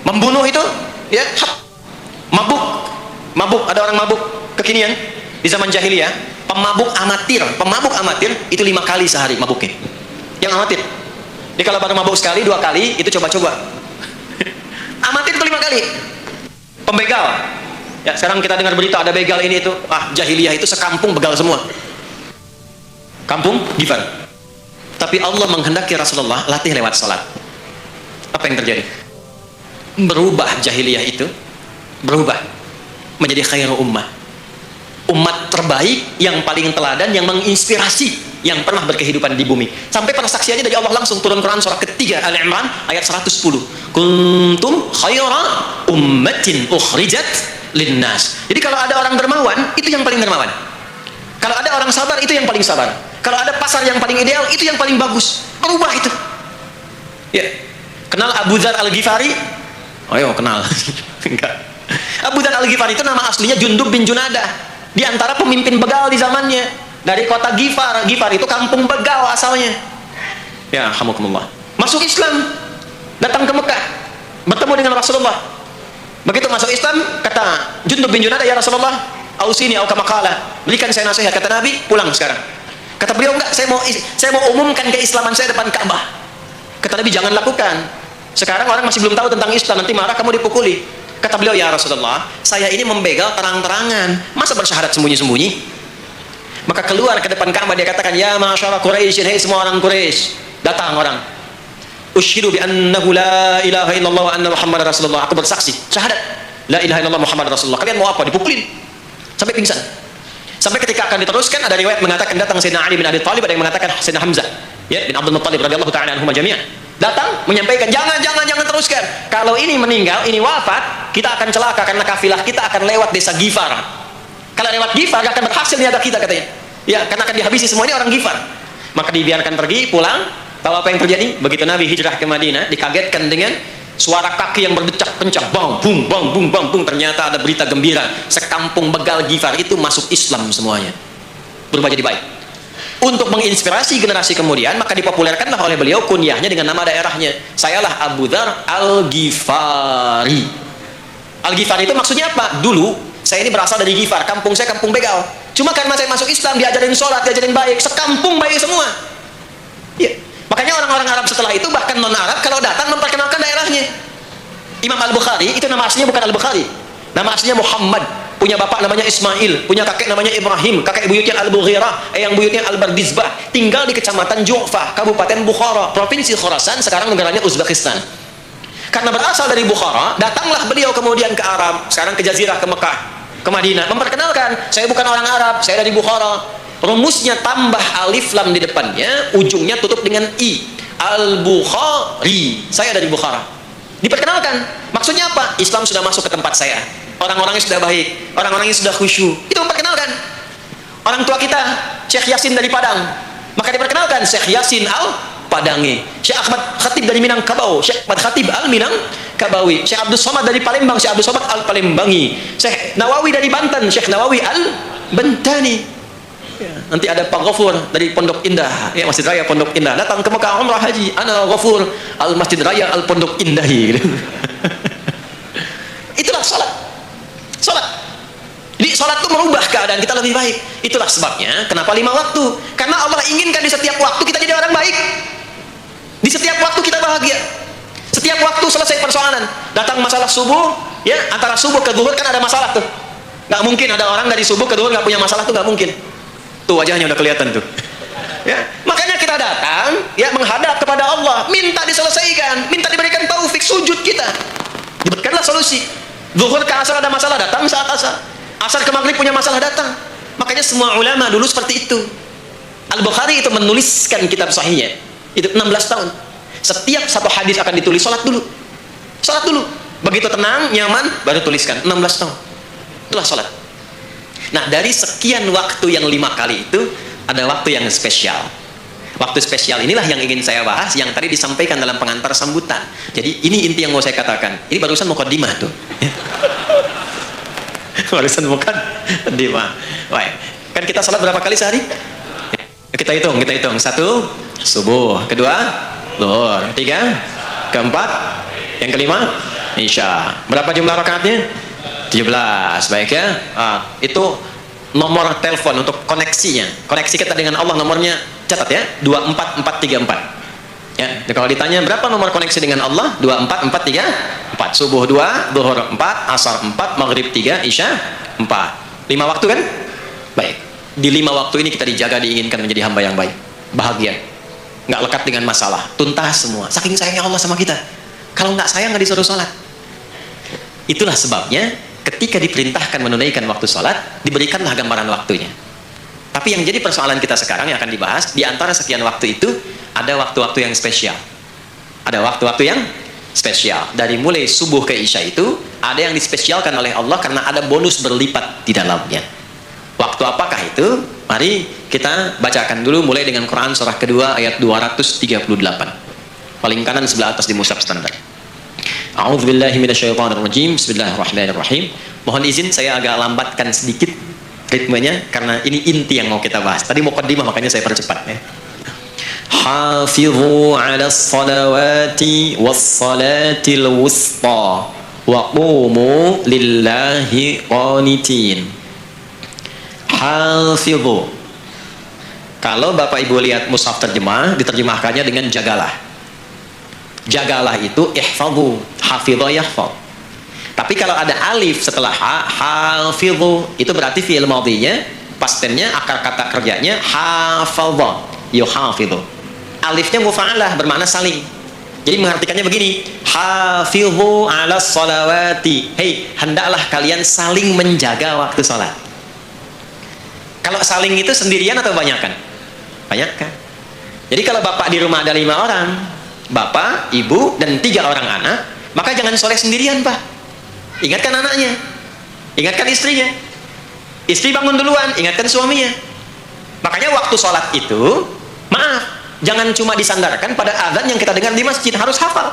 Speaker 1: Membunuh itu, ya, mabuk, ada orang mabuk. kekinian, di zaman jahiliyah, pemabuk amatir itu 5 kali sehari mabuknya. Yang amatir. Jadi kalau baru mabuk sekali, 2 kali, itu coba-coba. Amatir itu 5 kali. Pembegal. Ya, sekarang kita dengar berita ada begal ini itu. Jahiliyah itu sekampung begal semua. Kampung Gifar. Tapi Allah menghendaki Rasulullah latih lewat salat. Apa yang terjadi? Berubah jahiliyah itu, berubah menjadi khairu ummah. Umat terbaik yang paling teladan, yang menginspirasi, yang pernah berkehidupan di bumi. Sampai pada saksiannya dari Allah langsung turun Quran surah ketiga Al-Imran ayat 110. Kuntum khaira ummatin ukhrijat linnas. Jadi kalau ada orang dermawan, itu yang paling dermawan. Kalau ada orang sabar, itu yang paling sabar. Kalau ada pasar yang paling ideal, itu yang paling bagus. Berubah itu. Ya. Kenal Abu Dzar Al-Ghifari? Oh iya, kenal. Enggak. Abu Dzar Al-Ghifari itu nama aslinya Jundub bin Junadah. Di antara pemimpin begal di zamannya. Dari kota Ghifar. Ghifar itu kampung begal asalnya. Ya, alhamdulillah. Masuk Islam. Datang ke Mekah. Bertemu dengan Rasulullah. Begitu masuk Islam, kata Jundub bin Junadah, ya Rasulullah, ausini au kama qala, berikan saya nasihat. Kata Nabi, pulang sekarang. Kata beliau, enggak, saya mau umumkan keislaman saya depan Ka'bah. Kata Nabi, jangan lakukan. Sekarang orang masih belum tahu tentang Islam, nanti marah kamu dipukuli. Kata beliau, ya Rasulullah, saya ini membegal terang-terangan, masa bersyahadat sembunyi-sembunyi? Maka keluar ke depan Ka'bah, dia katakan, ya masyarakat Quraisy, hei semua orang Quraisy. Datang orang, ushidu bi annahu la ilaha illallah wa anna Muhammad Rasulullah. Aku bersaksi, syahadat la ilaha illallah Muhammad Rasulullah. Kalian mau apa? Dipukulin sampai pingsan. Sampai ketika akan diteruskan, ada riwayat mengatakan datang Sayyidina Ali bin Abi Thalib, ada yang mengatakan Sayyidina Hamzah, ya, bin Abdul Muttalib radhiyallahu ta'ala anhum jami'an. Datang menyampaikan, jangan teruskan. Kalau ini meninggal, ini wafat, kita akan celaka karena kafilah kita akan lewat desa Ghifar. Kalau lewat Ghifar gak akan berhasil niaga kita, katanya. Ya, karena akan dihabisi semuanya orang Ghifar. Maka dibiarkan pergi, pulang. Tahu apa yang terjadi? Begitu Nabi hijrah ke Madinah, dikagetkan dengan suara kaki yang berdecak-dencak, bang, bung, bang, bung, bang, bung. Ternyata ada berita gembira, sekampung begal Ghifar itu masuk Islam semuanya, berubah jadi baik. Untuk menginspirasi generasi kemudian, maka dipopulerkanlah oleh beliau kunyahnya dengan nama daerahnya. Sayalah Abu Dzar Al-Ghifari. Al-Ghifari itu maksudnya apa? Dulu saya ini berasal dari Ghifar, kampung saya kampung begal. Cuma karena saya masuk Islam, diajarin sholat, diajarin baik, sekampung baik semua. Ya. Makanya orang-orang Arab setelah itu, bahkan non-Arab, kalau datang memperkenalkan daerahnya. Imam Al-Bukhari, itu nama aslinya bukan Al-Bukhari. Nama aslinya Muhammad. Punya bapak namanya Ismail. Punya kakek namanya Ibrahim. Kakek buyutnya Al-Bughirah. Yang buyutnya Al-Bardizbah. Tinggal di kecamatan Ju'fah, Kabupaten Bukhara, Provinsi Khorasan, sekarang negaranya Uzbekistan. Karena berasal dari Bukhara, datanglah beliau kemudian ke Arab. Sekarang ke Jazirah, ke Mekah, ke Madinah. Memperkenalkan, saya bukan orang Arab, saya dari Bukhara. Rumusnya tambah alif lam di depannya, ujungnya tutup dengan i. Al-Bukhari, saya dari Bukhara. Diperkenalkan, maksudnya apa? Islam sudah masuk ke tempat saya. Orang-orangnya sudah baik, orang-orangnya sudah khusyuk. Itu memperkenalkan. Orang tua kita, Syekh Yasin dari Padang, maka diperkenalkan Syekh Yasin Al-Padangi. Syekh Ahmad Khatib dari Minangkabau, Syekh Ahmad Khatib Al-Minangkabawi. Syekh Abdul Somad dari Palembang, Syekh Abdul Somad Al-Palembangi. Syekh Nawawi dari Banten, Syekh Nawawi Al-Bantani. Ya, nanti ada Pak Ghafur dari Pondok Indah, ya, Masjid Raya Pondok Indah, datang ke Mekah umrah haji, ana Ghafur al Masjid Raya al Pondok Indah. Itulah salat. Jadi salat itu merubah keadaan kita lebih baik. Itulah sebabnya kenapa 5 waktu. Karena Allah inginkan di setiap waktu kita jadi orang baik. Di setiap waktu kita bahagia. Setiap waktu selesai persoalan. Datang masalah subuh, ya, antara subuh ke zuhur kan ada masalah tuh. Nggak mungkin ada orang dari subuh ke zuhur nggak punya masalah tuh, nggak mungkin. Tuh wajahnya udah kelihatan tuh. Ya, makanya kita datang, ya, menghadap kepada Allah, minta diselesaikan, minta diberikan taufik, sujud kita. Diberikanlah solusi. Zuhur ke asar ada masalah, datang saat asar. Asar ke maghrib punya masalah, datang. Makanya semua ulama dulu seperti itu. Al-Bukhari itu menuliskan kitab sahihnya itu 16 tahun. Setiap satu hadis akan ditulis, salat dulu. Salat dulu. Begitu tenang, nyaman, baru tuliskan. 16 tahun. Itulah salat. Nah, dari sekian waktu yang 5 kali itu, ada waktu yang spesial. Waktu spesial inilah yang ingin saya bahas, yang tadi disampaikan dalam pengantar sambutan. Jadi ini inti yang mau saya katakan. Ini barusan muqaddimah tuh. Barusan muqaddimah. Baik. Kan kita salat berapa kali sehari? Kita hitung. 1, subuh. 2, zuhur. 3, keempat. Yang kelima, isya. Berapa jumlah rakaatnya? 17. Baik ya. Itu nomor telepon untuk koneksinya. Koneksi kita dengan Allah nomornya catat ya, 24434. Ya, kalau ditanya berapa nomor koneksi dengan Allah? 24434. Subuh 2, zuhur 4, asar 4, maghrib 3, isya 4. 5 waktu kan? Baik. Di 5 waktu ini kita dijaga, diinginkan menjadi hamba yang baik, bahagia, nggak lekat dengan masalah, tuntas semua. Saking sayangnya Allah sama kita. Kalau nggak sayang nggak disuruh sholat. Itulah sebabnya ketika diperintahkan menunaikan waktu sholat, diberikanlah gambaran waktunya. Tapi yang jadi persoalan kita sekarang yang akan dibahas, di antara sekian waktu itu ada waktu-waktu yang spesial. Ada waktu-waktu yang spesial. Dari mulai subuh ke isya itu ada yang dispesialkan oleh Allah karena ada bonus berlipat di dalamnya. Waktu apakah itu? Mari kita bacakan dulu mulai dengan Quran surah kedua ayat 238. Paling kanan sebelah atas di mushaf standar. A'udzubillahi minasyaitonirrajim. Bismillahirrahmanirrahim. Mohon izin saya agak lambatkan sedikit ritmenya karena ini inti yang mau kita bahas. Tadi muqaddimah makanya saya percepat ya. Hafizu 'alas salawati was salatil wusta wa qumu lillahi qanitin. Hafizu. Kalau Bapak Ibu lihat mushaf terjemah, diterjemahkannya dengan jagalah. Jagalah itu ihfazu, hafidha yahfaz. Tapi kalau ada alif setelah hafidhu, itu berarti fi'il madhinya, past tense-nya, akar kata kerjanya hafadha, yuhafidhu. Alifnya mufa'alah, bermakna saling. Jadi mengartikannya begini, hafidhu 'alas salawati. Hei, hendaklah kalian saling menjaga waktu salat. Kalau saling itu sendirian atau banyakan? Banyakan. Jadi kalau bapak di rumah ada 5 orang, bapak, ibu, dan 3 orang anak, maka jangan soleh sendirian, Pak. Ingatkan anaknya, ingatkan istrinya. Istri bangun duluan, ingatkan suaminya. Makanya waktu sholat itu, maaf, jangan cuma disandarkan pada azan yang kita dengar di masjid, harus hafal.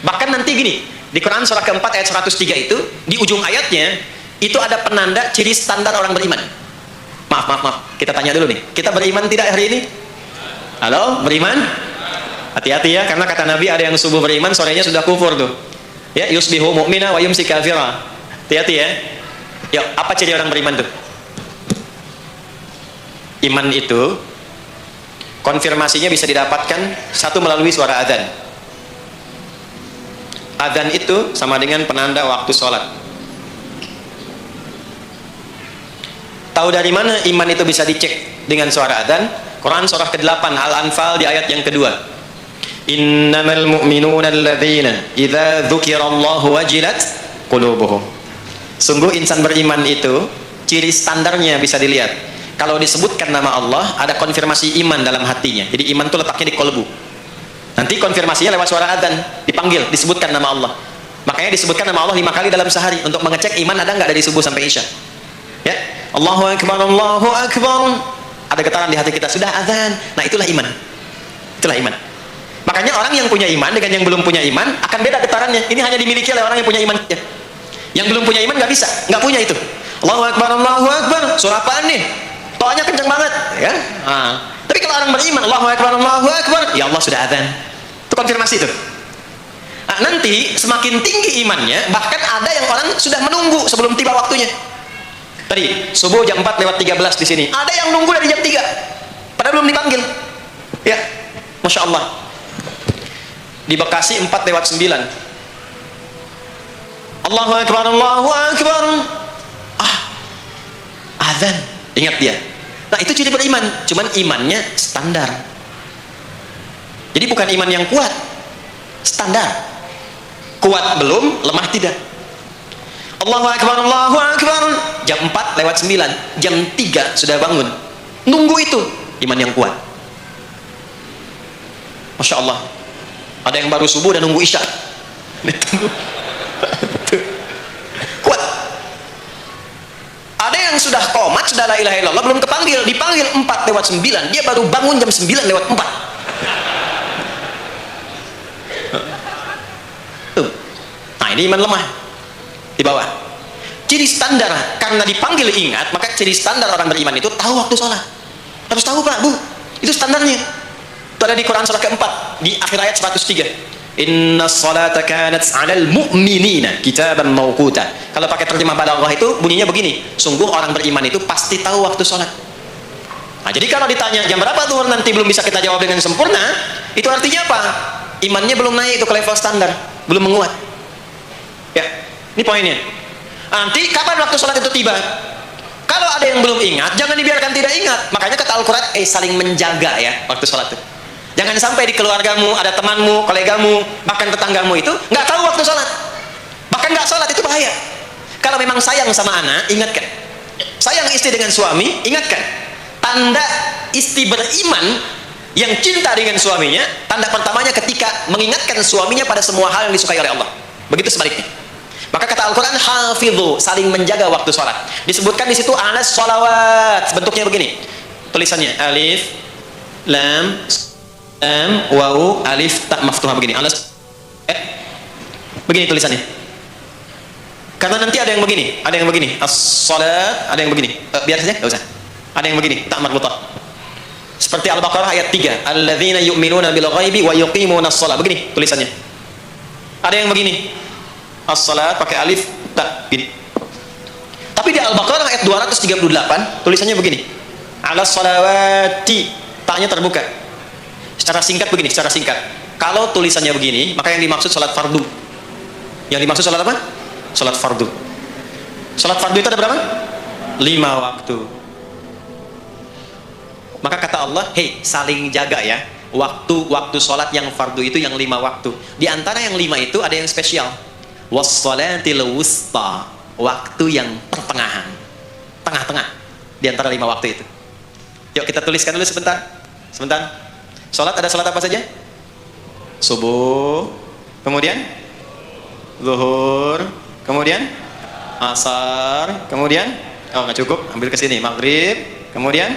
Speaker 1: Bahkan nanti gini, di Quran surah keempat ayat 103 itu, di ujung ayatnya, itu ada penanda ciri standar orang beriman. Maaf, kita tanya dulu nih, kita beriman tidak hari ini? Halo, beriman? Hati-hati ya, karena kata Nabi ada yang subuh beriman, sorenya sudah kufur tuh. Ya, yusbihu mu'mina wa yumsi kafira. Hati-hati ya. Yuk, apa ciri orang beriman tuh? Iman itu konfirmasinya bisa didapatkan satu melalui suara adzan. Adzan itu sama dengan penanda waktu sholat. Tahu dari mana iman itu bisa dicek dengan suara adzan? Quran surah ke-8 Al-Anfal di ayat yang kedua. Innamal mu'minuna alladzina idza dzukirallahu wajilat qulubuhum. Sungguh insan beriman itu ciri standarnya bisa dilihat. Kalau disebutkan nama Allah, ada konfirmasi iman dalam hatinya. Jadi iman itu letaknya di kolbu. Nanti konfirmasinya lewat suara adzan, dipanggil, disebutkan nama Allah. Makanya disebutkan nama Allah 5 kali dalam sehari untuk mengecek iman ada nggak dari subuh sampai isya. Ya, Allahu akbar, Allahu akbar. Ada getaran di hati kita, sudah adzan. Nah, itulah iman. Itulah iman. Makanya orang yang punya iman dengan yang belum punya iman akan beda getarannya. Ini hanya dimiliki oleh orang yang punya iman. Ya. Yang belum punya iman nggak bisa, nggak punya itu. Allahu akbar, Allahu akbar. Surah apaan nih? Toanya kencang banget, ya. Tapi kalau orang beriman, Allahu akbar, Allahu akbar, ya Allah sudah adzan. Itu konfirmasi itu. Nah, nanti semakin tinggi imannya, bahkan ada yang orang sudah menunggu sebelum tiba waktunya. Tadi subuh jam 4 lewat 13 di sini. Ada yang nunggu dari jam 3, padahal belum dipanggil. Ya, masya Allah. Di Bekasi 4 lewat 9. Allahu akbar, Allahu akbar. Adzan. Ingat dia. Nah, itu ciri beriman. Cuman imannya standar. Jadi bukan iman yang kuat. Standar. Kuat belum, lemah tidak. Allahu akbar, Allahu akbar. Jam 4 lewat 9. Jam 3 sudah bangun. Nunggu itu. Iman yang kuat. Masya Allah. Ada yang baru subuh dan nunggu isya. Kuat. Ada yang sudah qomat, sudah la ilaha illallah, belum kepanggil, dipanggil 4 lewat 9, dia baru bangun jam 9 lewat 4. Nah, ini iman lemah di bawah. Ciri standar, karena dipanggil ingat, maka ciri standar orang beriman itu tahu waktu sholat. Harus tahu, Pak, Bu, itu standarnya. Itu ada di Quran surah keempat di akhir ayat 103. Inna salata kanat 'alal mu'minina kitaban mawquta. Kalau pakai terjemah balaghah itu bunyinya begini, sungguh orang beriman itu pasti tahu waktu sholat. Nah, jadi kalau ditanya jam berapa zuhur nanti belum bisa kita jawab dengan sempurna, itu artinya apa? Imannya belum naik itu ke level standar, belum menguat. Ya, ini poinnya. Nanti kapan waktu sholat itu tiba? Kalau ada yang belum ingat, jangan dibiarkan tidak ingat. Makanya kata Al-Quran, saling menjaga ya waktu sholat itu. Jangan sampai di keluargamu, ada temanmu, kolegamu, bahkan tetanggamu itu nggak tahu waktu sholat. Bahkan nggak sholat, itu bahaya. Kalau memang sayang sama anak, ingatkan. Sayang istri dengan suami, ingatkan. Tanda istri beriman yang cinta dengan suaminya, tanda pertamanya ketika mengingatkan suaminya pada semua hal yang disukai oleh Allah. Begitu sebaliknya. Maka kata Al-Quran, hafidhu, saling menjaga waktu sholat. Disebutkan di situ alas sholawat. Bentuknya begini. Tulisannya alif, lam, wawu, alif, tak maftuhah begini. Alas, begini tulisannya. Karena nanti ada yang begini, ada yang begini. As-sholat, ada yang begini. Biar saja, enggak usah. Ada yang begini, tak marbutah. Seperti Al-Baqarah ayat 3. Alladzina yu'minuna bil ghaibi wa yuqimuna as-sholat. Begini tulisannya. Ada yang begini. As-sholat pakai alif, tak gini. Tapi di Al-Baqarah ayat 238 tulisannya begini. Alas sholawati, taknya terbuka. Secara singkat begini, secara singkat. Kalau tulisannya begini, maka yang dimaksud sholat fardu. Yang dimaksud sholat apa? Sholat fardu. Sholat fardu itu ada berapa? 5 waktu. Maka kata Allah, hei, saling jaga ya. Waktu sholat yang fardu itu yang 5 waktu. Di antara yang 5 itu ada yang spesial. Was-sholatil wusta, waktu yang pertengahan, tengah-tengah di antara 5 waktu itu. Yuk kita tuliskan dulu sebentar. Sebentar. Sholat ada sholat apa saja? Subuh, kemudian zuhur, kemudian asar, kemudian nggak cukup, ambil ke sini, maghrib, kemudian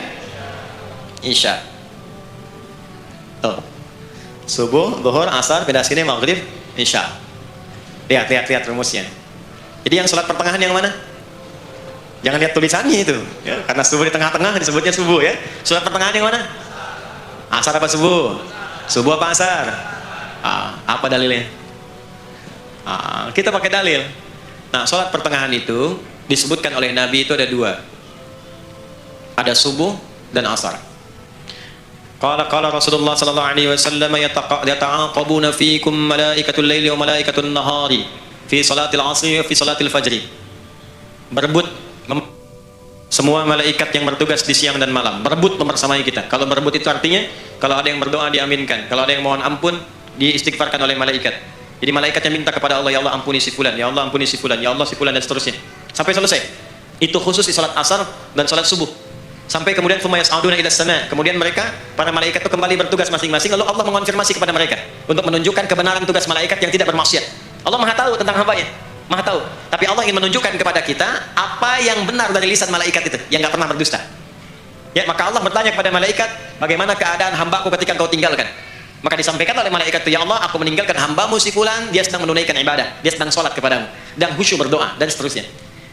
Speaker 1: isya. Subuh, zuhur, asar, pindah sini, maghrib, isya. Lihat rumusnya. Jadi yang sholat pertengahan yang mana? Jangan lihat tulisannya itu, ya, karena subuh di tengah-tengah disebutnya subuh ya. Sholat pertengahan yang mana? Asar apa subuh? Subuh apa asar? Apa dalilnya? Kita pakai dalil. Nah, sholat pertengahan itu disebutkan oleh Nabi itu ada 2. Ada subuh dan asar. Qala Rasulullah sallallahu alaihi wasallam yata'aqabuna fiikum malaikatul laili wa malaikatul nahari fi salatil asri wa fi salatil fajri. Berebut semua malaikat yang bertugas di siang dan malam berebut membersamai kita. Kalau berebut itu artinya kalau ada yang berdoa diaminkan, kalau ada yang mohon ampun diistighfarkan oleh malaikat. Jadi malaikat yang minta kepada Allah, ya Allah ampuni si fulan, ya Allah ampuni si fulan, ya Allah si fulan, dan seterusnya sampai selesai. Itu khusus di salat asar dan salat subuh. Sampai kemudian fumayas'aduna ila sama. Kemudian mereka para malaikat itu kembali bertugas masing-masing, lalu Allah mengonfirmasi kepada mereka untuk menunjukkan kebenaran tugas malaikat yang tidak bermaksiat. Allah Maha tahu tentang hambanya. Maha tahu. Tapi Allah ingin menunjukkan kepada kita apa yang benar dari lisan malaikat itu, yang nggak pernah berdusta. Ya, maka Allah bertanya kepada malaikat, bagaimana keadaan hambaku ketika engkau tinggalkan? Maka disampaikan oleh malaikat itu, ya Allah, aku meninggalkan hambamu si fulan, dia sedang menunaikan ibadah, dia sedang sholat kepadamu, dan khusyuk berdoa, dan seterusnya.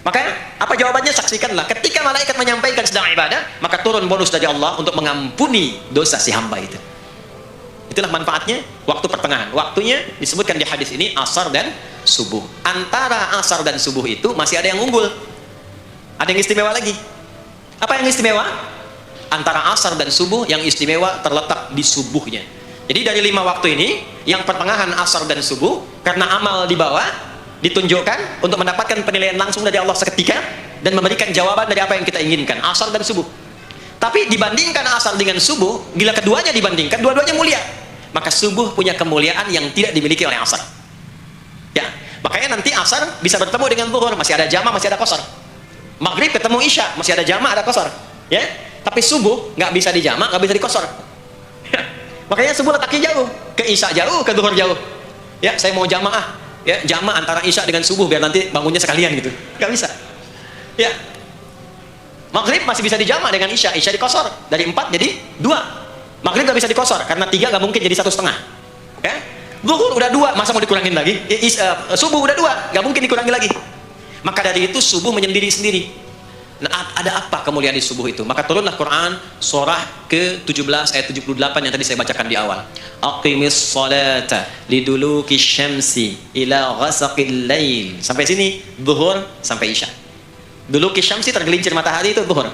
Speaker 1: Maka apa jawabannya? Saksikanlah. Ketika malaikat menyampaikan sedang ibadah, maka turun bonus dari Allah untuk mengampuni dosa si hamba itu. Itulah manfaatnya waktu pertengahan. Waktunya disebutkan di hadis ini asar dan subuh. Antara asar dan subuh itu masih ada yang unggul. Ada yang istimewa lagi. Apa yang istimewa? Antara asar dan subuh yang istimewa terletak di subuhnya. Jadi dari 5 waktu ini, yang pertengahan asar dan subuh, karena amal di bawah ditunjukkan untuk mendapatkan penilaian langsung dari Allah seketika dan memberikan jawaban dari apa yang kita inginkan, asar dan subuh. Tapi dibandingkan asar dengan subuh, bila keduanya dibandingkan, dua-duanya mulia. Maka subuh punya kemuliaan yang tidak dimiliki oleh asar. Ya, makanya nanti asar bisa bertemu dengan zuhur, masih ada jama', masih ada qasar. Maghrib ketemu isya, masih ada jama', ada qasar. Ya, tapi subuh nggak bisa di jama', nggak bisa di qasar. Ya. Makanya subuh letaknya jauh, ke isya jauh, ke zuhur jauh. Ya, saya mau jamaah. Ya, jama' antara isya dengan subuh biar nanti bangunnya sekalian gitu. Nggak bisa. Ya. Maghrib masih bisa dijama' dengan isya. Isya dikosor dari 4 jadi 2. Maghrib nggak bisa dikosor karena 3 nggak mungkin jadi 1,5. Ya. Zuhur udah 2, masa mau dikurangin lagi? Subuh udah 2, nggak mungkin dikurangi lagi. Maka dari itu subuh menyendiri sendiri. Nah, ada apa kemuliaan di subuh itu? Maka turunlah Quran surah ke-17 ayat 78 yang tadi saya bacakan di awal. Aqimis salata liduluki syamsi ila ghasaqil lail. Sampai sini zuhur sampai isya. Duluki syamsi tergelincir matahari itu zuhur.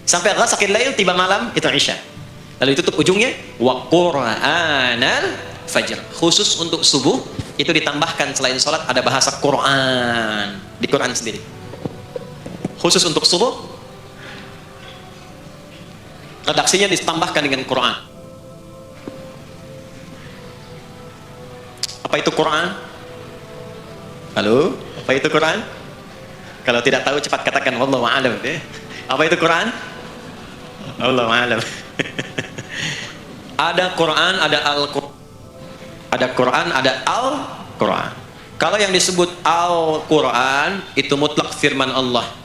Speaker 1: Sampai ghasaqil lail tiba malam itu isya. Lalu ditutup ujungnya wa qur'anal fajr. Khusus untuk subuh itu ditambahkan selain salat ada bahasa Quran di Quran sendiri. Khusus untuk subuh redaksinya ditambahkan dengan Quran. Apa itu Quran? Halo, apa itu Quran? Kalau tidak tahu cepat katakan wallahu a'lam. Apa itu Quran? Wallahu a'lam. Ada Quran, ada Al-Quran. Ada Quran, ada Al-Quran. Kalau yang disebut Al-Quran itu mutlak firman Allah.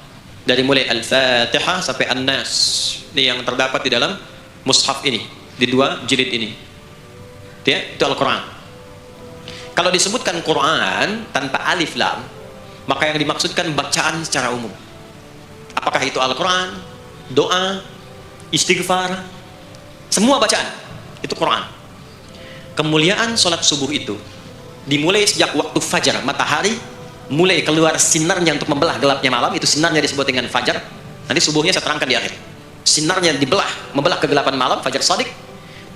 Speaker 1: Dari mulai Al-Fatihah sampai An-Nas. Ini yang terdapat di dalam mushaf ini, di 2 jilid ini. Ya, itu Al-Quran. Kalau disebutkan Quran tanpa alif lam, maka yang dimaksudkan bacaan secara umum. Apakah itu Al-Quran, doa, istighfar, semua bacaan itu Quran. Kemuliaan sholat subuh itu dimulai sejak waktu fajar, matahari mulai keluar sinarnya untuk membelah gelapnya malam, itu sinarnya disebut dengan fajar. Nanti subuhnya saya terangkan di akhir. Sinarnya membelah kegelapan malam, fajar shadiq.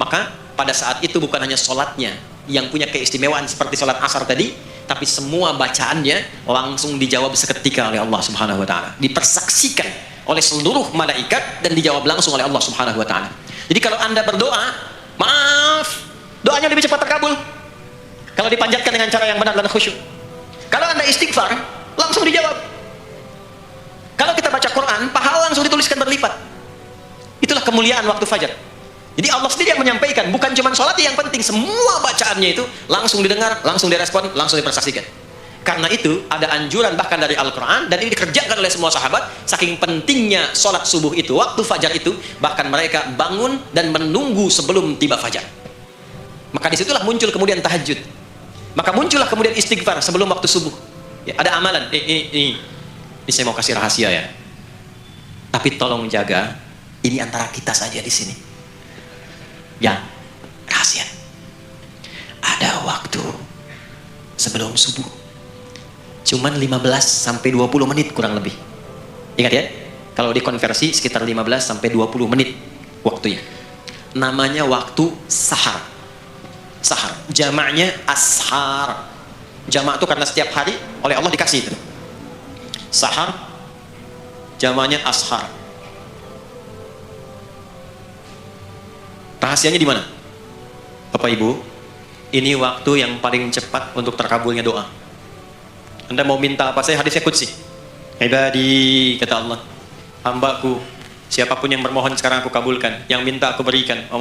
Speaker 1: Maka pada saat itu bukan hanya sholatnya yang punya keistimewaan seperti sholat asar tadi, tapi semua bacaannya langsung dijawab seketika oleh Allah Subhanahu wa taala. Dipersaksikan oleh seluruh malaikat dan dijawab langsung oleh Allah Subhanahu wa taala. Jadi kalau Anda berdoa, maaf, doanya lebih cepat terkabul kalau dipanjatkan dengan cara yang benar dan khusyuk. Kalau Anda istighfar, langsung dijawab. Kalau kita baca Quran, pahala langsung dituliskan berlipat. Itulah kemuliaan waktu fajar. Jadi Allah sendiri yang menyampaikan, bukan cuma sholat yang penting, semua bacaannya itu langsung didengar, langsung direspon, langsung dipersaksikan. Karena itu ada anjuran bahkan dari Al-Quran, dan ini dikerjakan oleh semua sahabat, saking pentingnya sholat subuh itu, waktu fajar itu, bahkan mereka bangun dan menunggu sebelum tiba fajar. Maka disitulah muncul kemudian tahajud. Maka muncullah kemudian istighfar sebelum waktu subuh. Ya, ada amalan. Ini saya mau kasih rahasia ya. Tapi tolong jaga, ini antara kita saja di sini. Ya, rahasia. Ada waktu sebelum subuh. Cuman 15 sampai 20 menit kurang lebih. Ingat ya, kalau dikonversi sekitar 15 sampai 20 menit waktunya. Namanya waktu sahar. Sahar, jamaknya ashar. Jamak itu karena setiap hari oleh Allah dikasih itu. Sahar, jamaknya ashar. Rahasianya di mana? Bapak Ibu, ini waktu yang paling cepat untuk terkabulnya doa. Anda mau minta apa saja, hadisnya qudsi. Ibadi, kata Allah, hambaku, siapapun yang bermohon sekarang aku kabulkan, yang minta aku berikan. Wa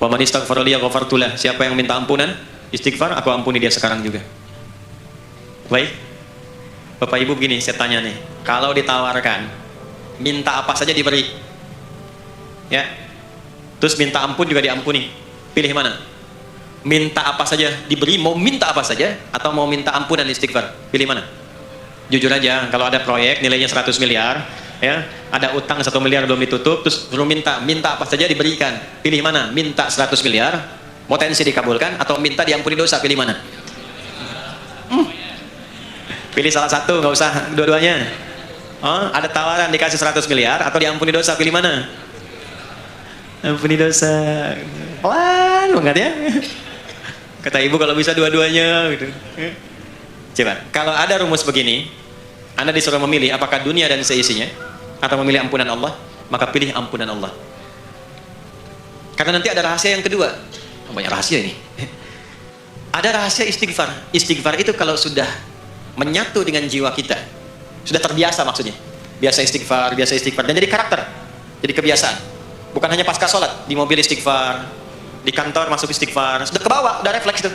Speaker 1: man istaghfara li ghafartu lah. Siapa yang minta ampunan, istighfar, aku ampuni dia sekarang juga. Baik. Bapak Ibu begini, saya tanya nih, kalau ditawarkan minta apa saja diberi. Ya. Terus minta ampun juga diampuni. Pilih mana? Minta apa saja diberi, mau minta apa saja atau mau minta ampunan istighfar? Pilih mana? Jujur aja, kalau ada proyek nilainya 100 miliar, ya, ada utang 1 miliar belum ditutup, terus belum minta apa saja diberikan. Pilih mana? Minta 100 miliar, potensi dikabulkan, atau minta diampuni dosa? Pilih mana? Pilih salah satu, nggak usah dua-duanya. Oh, ada tawaran dikasih 100 miliar atau diampuni dosa, pilih mana? Ampuni dosa. Pelan banget ya. Kata ibu kalau bisa dua-duanya gitu. Coba, kalau ada rumus begini, Anda disuruh memilih apakah dunia dan seisinya atau memilih ampunan Allah, maka pilih ampunan Allah. Karena nanti ada rahasia yang kedua. Banyak rahasia ini. Ada rahasia istighfar. Istighfar itu kalau sudah menyatu dengan jiwa kita, sudah terbiasa maksudnya. Biasa istighfar dan jadi karakter. Jadi kebiasaan. Bukan hanya pasca sholat, di mobil istighfar, di kantor masuk istighfar, sudah kebawa, udah refleks itu.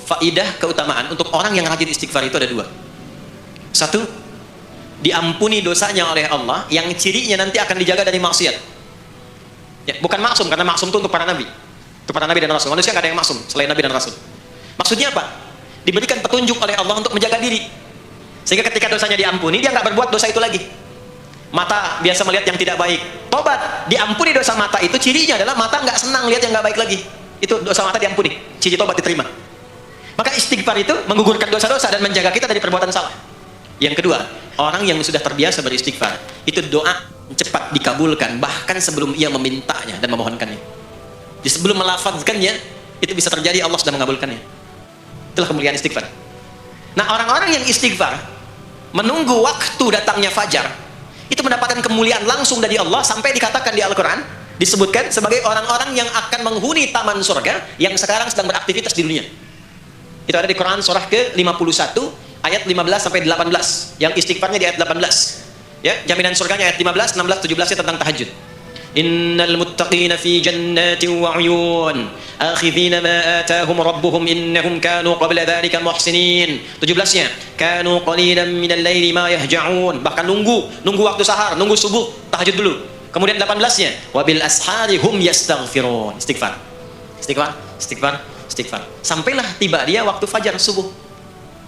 Speaker 1: Faidah keutamaan untuk orang yang rajin istighfar itu ada 2. Satu, diampuni dosanya oleh Allah, yang cirinya nanti akan dijaga dari maksiat. Ya, bukan maksum, karena maksum itu untuk para nabi. Untuk para nabi dan rasul. Manusia nggak ada yang maksum selain nabi dan rasul. Maksudnya apa? Diberikan petunjuk oleh Allah untuk menjaga diri. Sehingga ketika dosanya diampuni, dia nggak berbuat dosa itu lagi. Mata biasa melihat yang tidak baik, tobat, diampuni dosa mata itu, cirinya adalah mata nggak senang lihat yang nggak baik lagi. Itu dosa mata diampuni, ciri tobat diterima. Maka istighfar itu menggugurkan dosa-dosa dan menjaga kita dari perbuatan salah. Yang kedua, orang yang sudah terbiasa beristighfar, itu doa cepat dikabulkan, bahkan sebelum ia memintanya dan memohonkannya. Jadi sebelum melafazkannya, itu bisa terjadi Allah sudah mengabulkannya. Itulah kemuliaan istighfar. Nah, orang-orang yang istighfar menunggu waktu datangnya fajar, itu mendapatkan kemuliaan langsung dari Allah, sampai dikatakan di Al-Quran, disebutkan sebagai orang-orang yang akan menghuni taman surga yang sekarang sedang beraktivitas di dunia. Itu ada di Quran surah ke-51 ayat 15 sampai 18. Yang istighfarnya di ayat 18. Ya, jaminan surganya ayat 15, 16, 17 tentang tahajud. Innal muttaqina fi jannatin wa 'uyun akhidhina ma atahum rabbuhum innahum kanu qabla dhalika muhsinin. 17-nya kanu qalilan minal laili ma yahja'un, bahkan nunggu waktu sahar, nunggu subuh, tahajud dulu. Kemudian 18-nya wabil ashari hum yastaghfirun. Istighfar. Sampailah tiba dia waktu fajar subuh.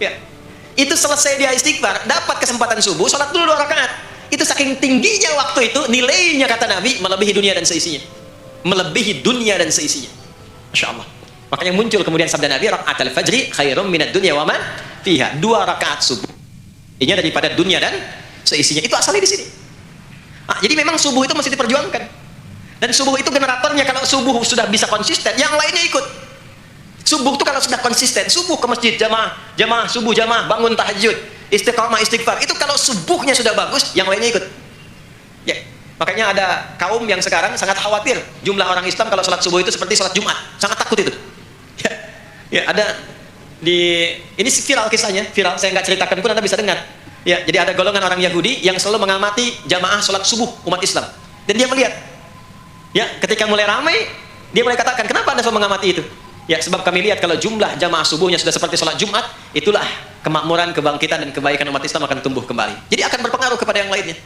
Speaker 1: Ya. Itu selesai dia istighfar, dapat kesempatan subuh, salat dulu 2 rakaat. Itu saking tingginya waktu itu, nilainya kata Nabi melebihi dunia dan seisinya. Masya Allah. Makanya muncul kemudian sabda Nabi, raka'atul fajri khairum minad dunya wa ma fiha. 2 rakaat subuh. Ini daripada dunia dan seisinya. Itu asalnya di sini. Jadi memang subuh itu mesti diperjuangkan. Dan subuh itu generatornya, kalau subuh sudah bisa konsisten, yang lainnya ikut. Subuh itu kalau sudah konsisten, subuh ke masjid, jamaah, subuh jamaah, bangun tahajud, istiqamah, istighfar. Itu kalau subuhnya sudah bagus, yang lainnya ikut. Ya, makanya ada kaum yang sekarang sangat khawatir jumlah orang Islam kalau sholat subuh itu seperti sholat Jumat, sangat takut itu. Ya, ada ini viral kisahnya, saya nggak ceritakan pun Anda bisa dengar. Ya, jadi ada golongan orang Yahudi yang selalu mengamati jamaah sholat subuh umat Islam, dan dia melihat, ya, ketika mulai ramai, dia mulai katakan, kenapa Anda selalu mengamati itu? Ya, sebab kami lihat kalau jumlah jamaah subuhnya sudah seperti sholat Jumat, itulah kemakmuran, kebangkitan, dan kebaikan umat Islam akan tumbuh kembali. Jadi akan berpengaruh kepada yang lainnya.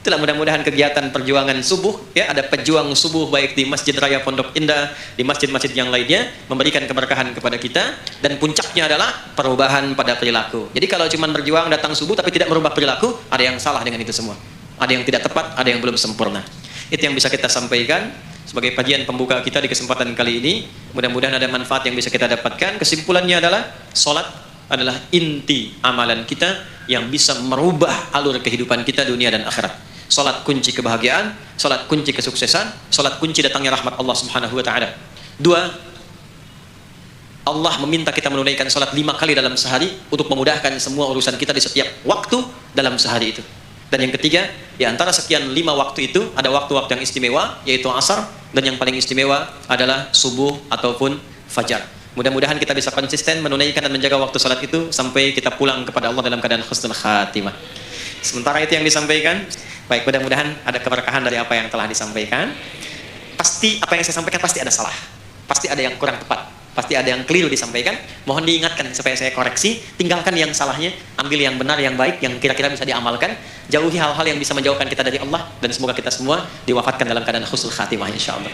Speaker 1: Itulah mudah-mudahan kegiatan perjuangan subuh, ya, ada pejuang subuh baik di Masjid Raya Pondok Indah, di masjid-masjid yang lainnya, memberikan keberkahan kepada kita, dan puncaknya adalah perubahan pada perilaku. Jadi kalau cuma berjuang datang subuh tapi tidak merubah perilaku, ada yang salah dengan itu semua. Ada yang tidak tepat, ada yang belum sempurna. Itu yang bisa kita sampaikan sebagai kajian pembuka kita di kesempatan kali ini. Mudah-mudahan ada manfaat yang bisa kita dapatkan. Kesimpulannya adalah salat adalah inti amalan kita yang bisa merubah alur kehidupan kita dunia dan akhirat. Salat kunci kebahagiaan, salat kunci kesuksesan, salat kunci datangnya rahmat Allah Subhanahu wa taala. 2, Allah meminta kita menunaikan salat 5 kali dalam sehari untuk memudahkan semua urusan kita di setiap waktu dalam sehari itu. Dan yang ketiga, di antara sekian 5 waktu itu ada waktu-waktu yang istimewa, yaitu asar, dan yang paling istimewa adalah subuh ataupun fajar. Mudah-mudahan kita bisa konsisten menunaikan dan menjaga waktu salat itu sampai kita pulang kepada Allah dalam keadaan husnul khatimah. Sementara itu yang disampaikan, baik, mudah-mudahan ada keberkahan dari apa yang telah disampaikan. Pasti apa yang saya sampaikan pasti ada salah, pasti ada yang kurang tepat, pasti ada yang keliru disampaikan. Mohon diingatkan supaya saya koreksi, tinggalkan yang salahnya, ambil yang benar, yang baik, yang kira-kira bisa diamalkan. Jauhi hal-hal yang bisa menjauhkan kita dari Allah, dan semoga kita semua diwafatkan dalam keadaan husnul khatimah insyaallah.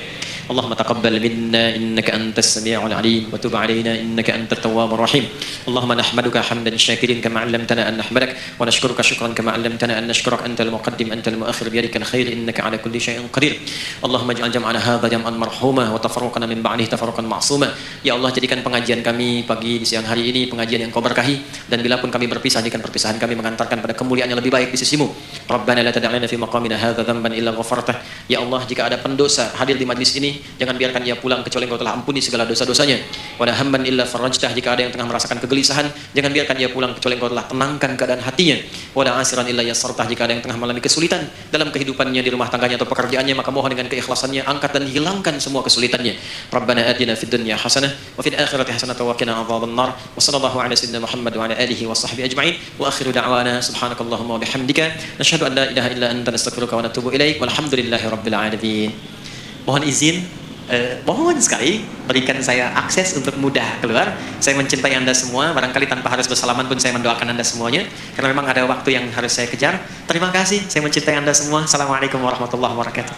Speaker 1: Allahumma taqabbal minna innaka antas sami'ul alim wa tub 'alaina innaka antat tawwabur rahim. Allahumma nahmaduka hamdan syakirin kama 'allamtana an nahmadak wa nashkuruka syukran kama 'allamtana an nashkuraka antal muqaddim antal muakhir bi yadikal khair innaka 'ala kulli syai'in qadir. Allahumma ij'al jam'ana hadza jam'an marhuma wa tafarruqana min ba'dihi tafarruqan ma'suma. Ya Allah, jadikan pengajian kami pagi di siang hari ini pengajian yang Kau berkahi, dan bila pun kami berpisah, jadikan perpisahan kami mengantarkan pada kemuliaan yang lebih baik di sisimu. Rabbana la tad'alna fi maqamina hadza dhanban illa ghafartah. Ya Allah, jika ada pendosa hadir di majlis ini, jangan biarkan ia pulang kecuali Engkau telah ampuni segala dosa-dosanya. Wa la hamman illa farajtah, jika ada yang tengah merasakan kegelisahan, jangan biarkan ia pulang kecuali Engkau telah tenangkan keadaan hatinya. Wa la asiran illa yassartah, jika ada yang tengah mengalami kesulitan dalam kehidupannya, di rumah tangganya atau pekerjaannya, maka mohon dengan keikhlasannya angkat dan hilangkan semua kesulitannya. Rabbana atina fid dunya hasanah wa fil akhirati hasanah wa qina adzabannar. Wa sallallahu ala sayyidina Muhammad wa ala alihi wa sahbihi ajma'in. Wa akhiru da'wana subhanakallahumma wa bihamdika nasyhadu an la ilaha illa anta nastaghfiruka wa natubu ilaik. Walhamdulillahi rabbil alamin. Mohon izin, mohon sekali berikan saya akses untuk mudah keluar. Saya mencintai Anda semua, barangkali tanpa harus bersalaman pun saya mendoakan Anda semuanya, karena memang ada waktu yang harus saya kejar. Terima kasih, saya mencintai Anda semua. Assalamualaikum warahmatullahi wabarakatuh.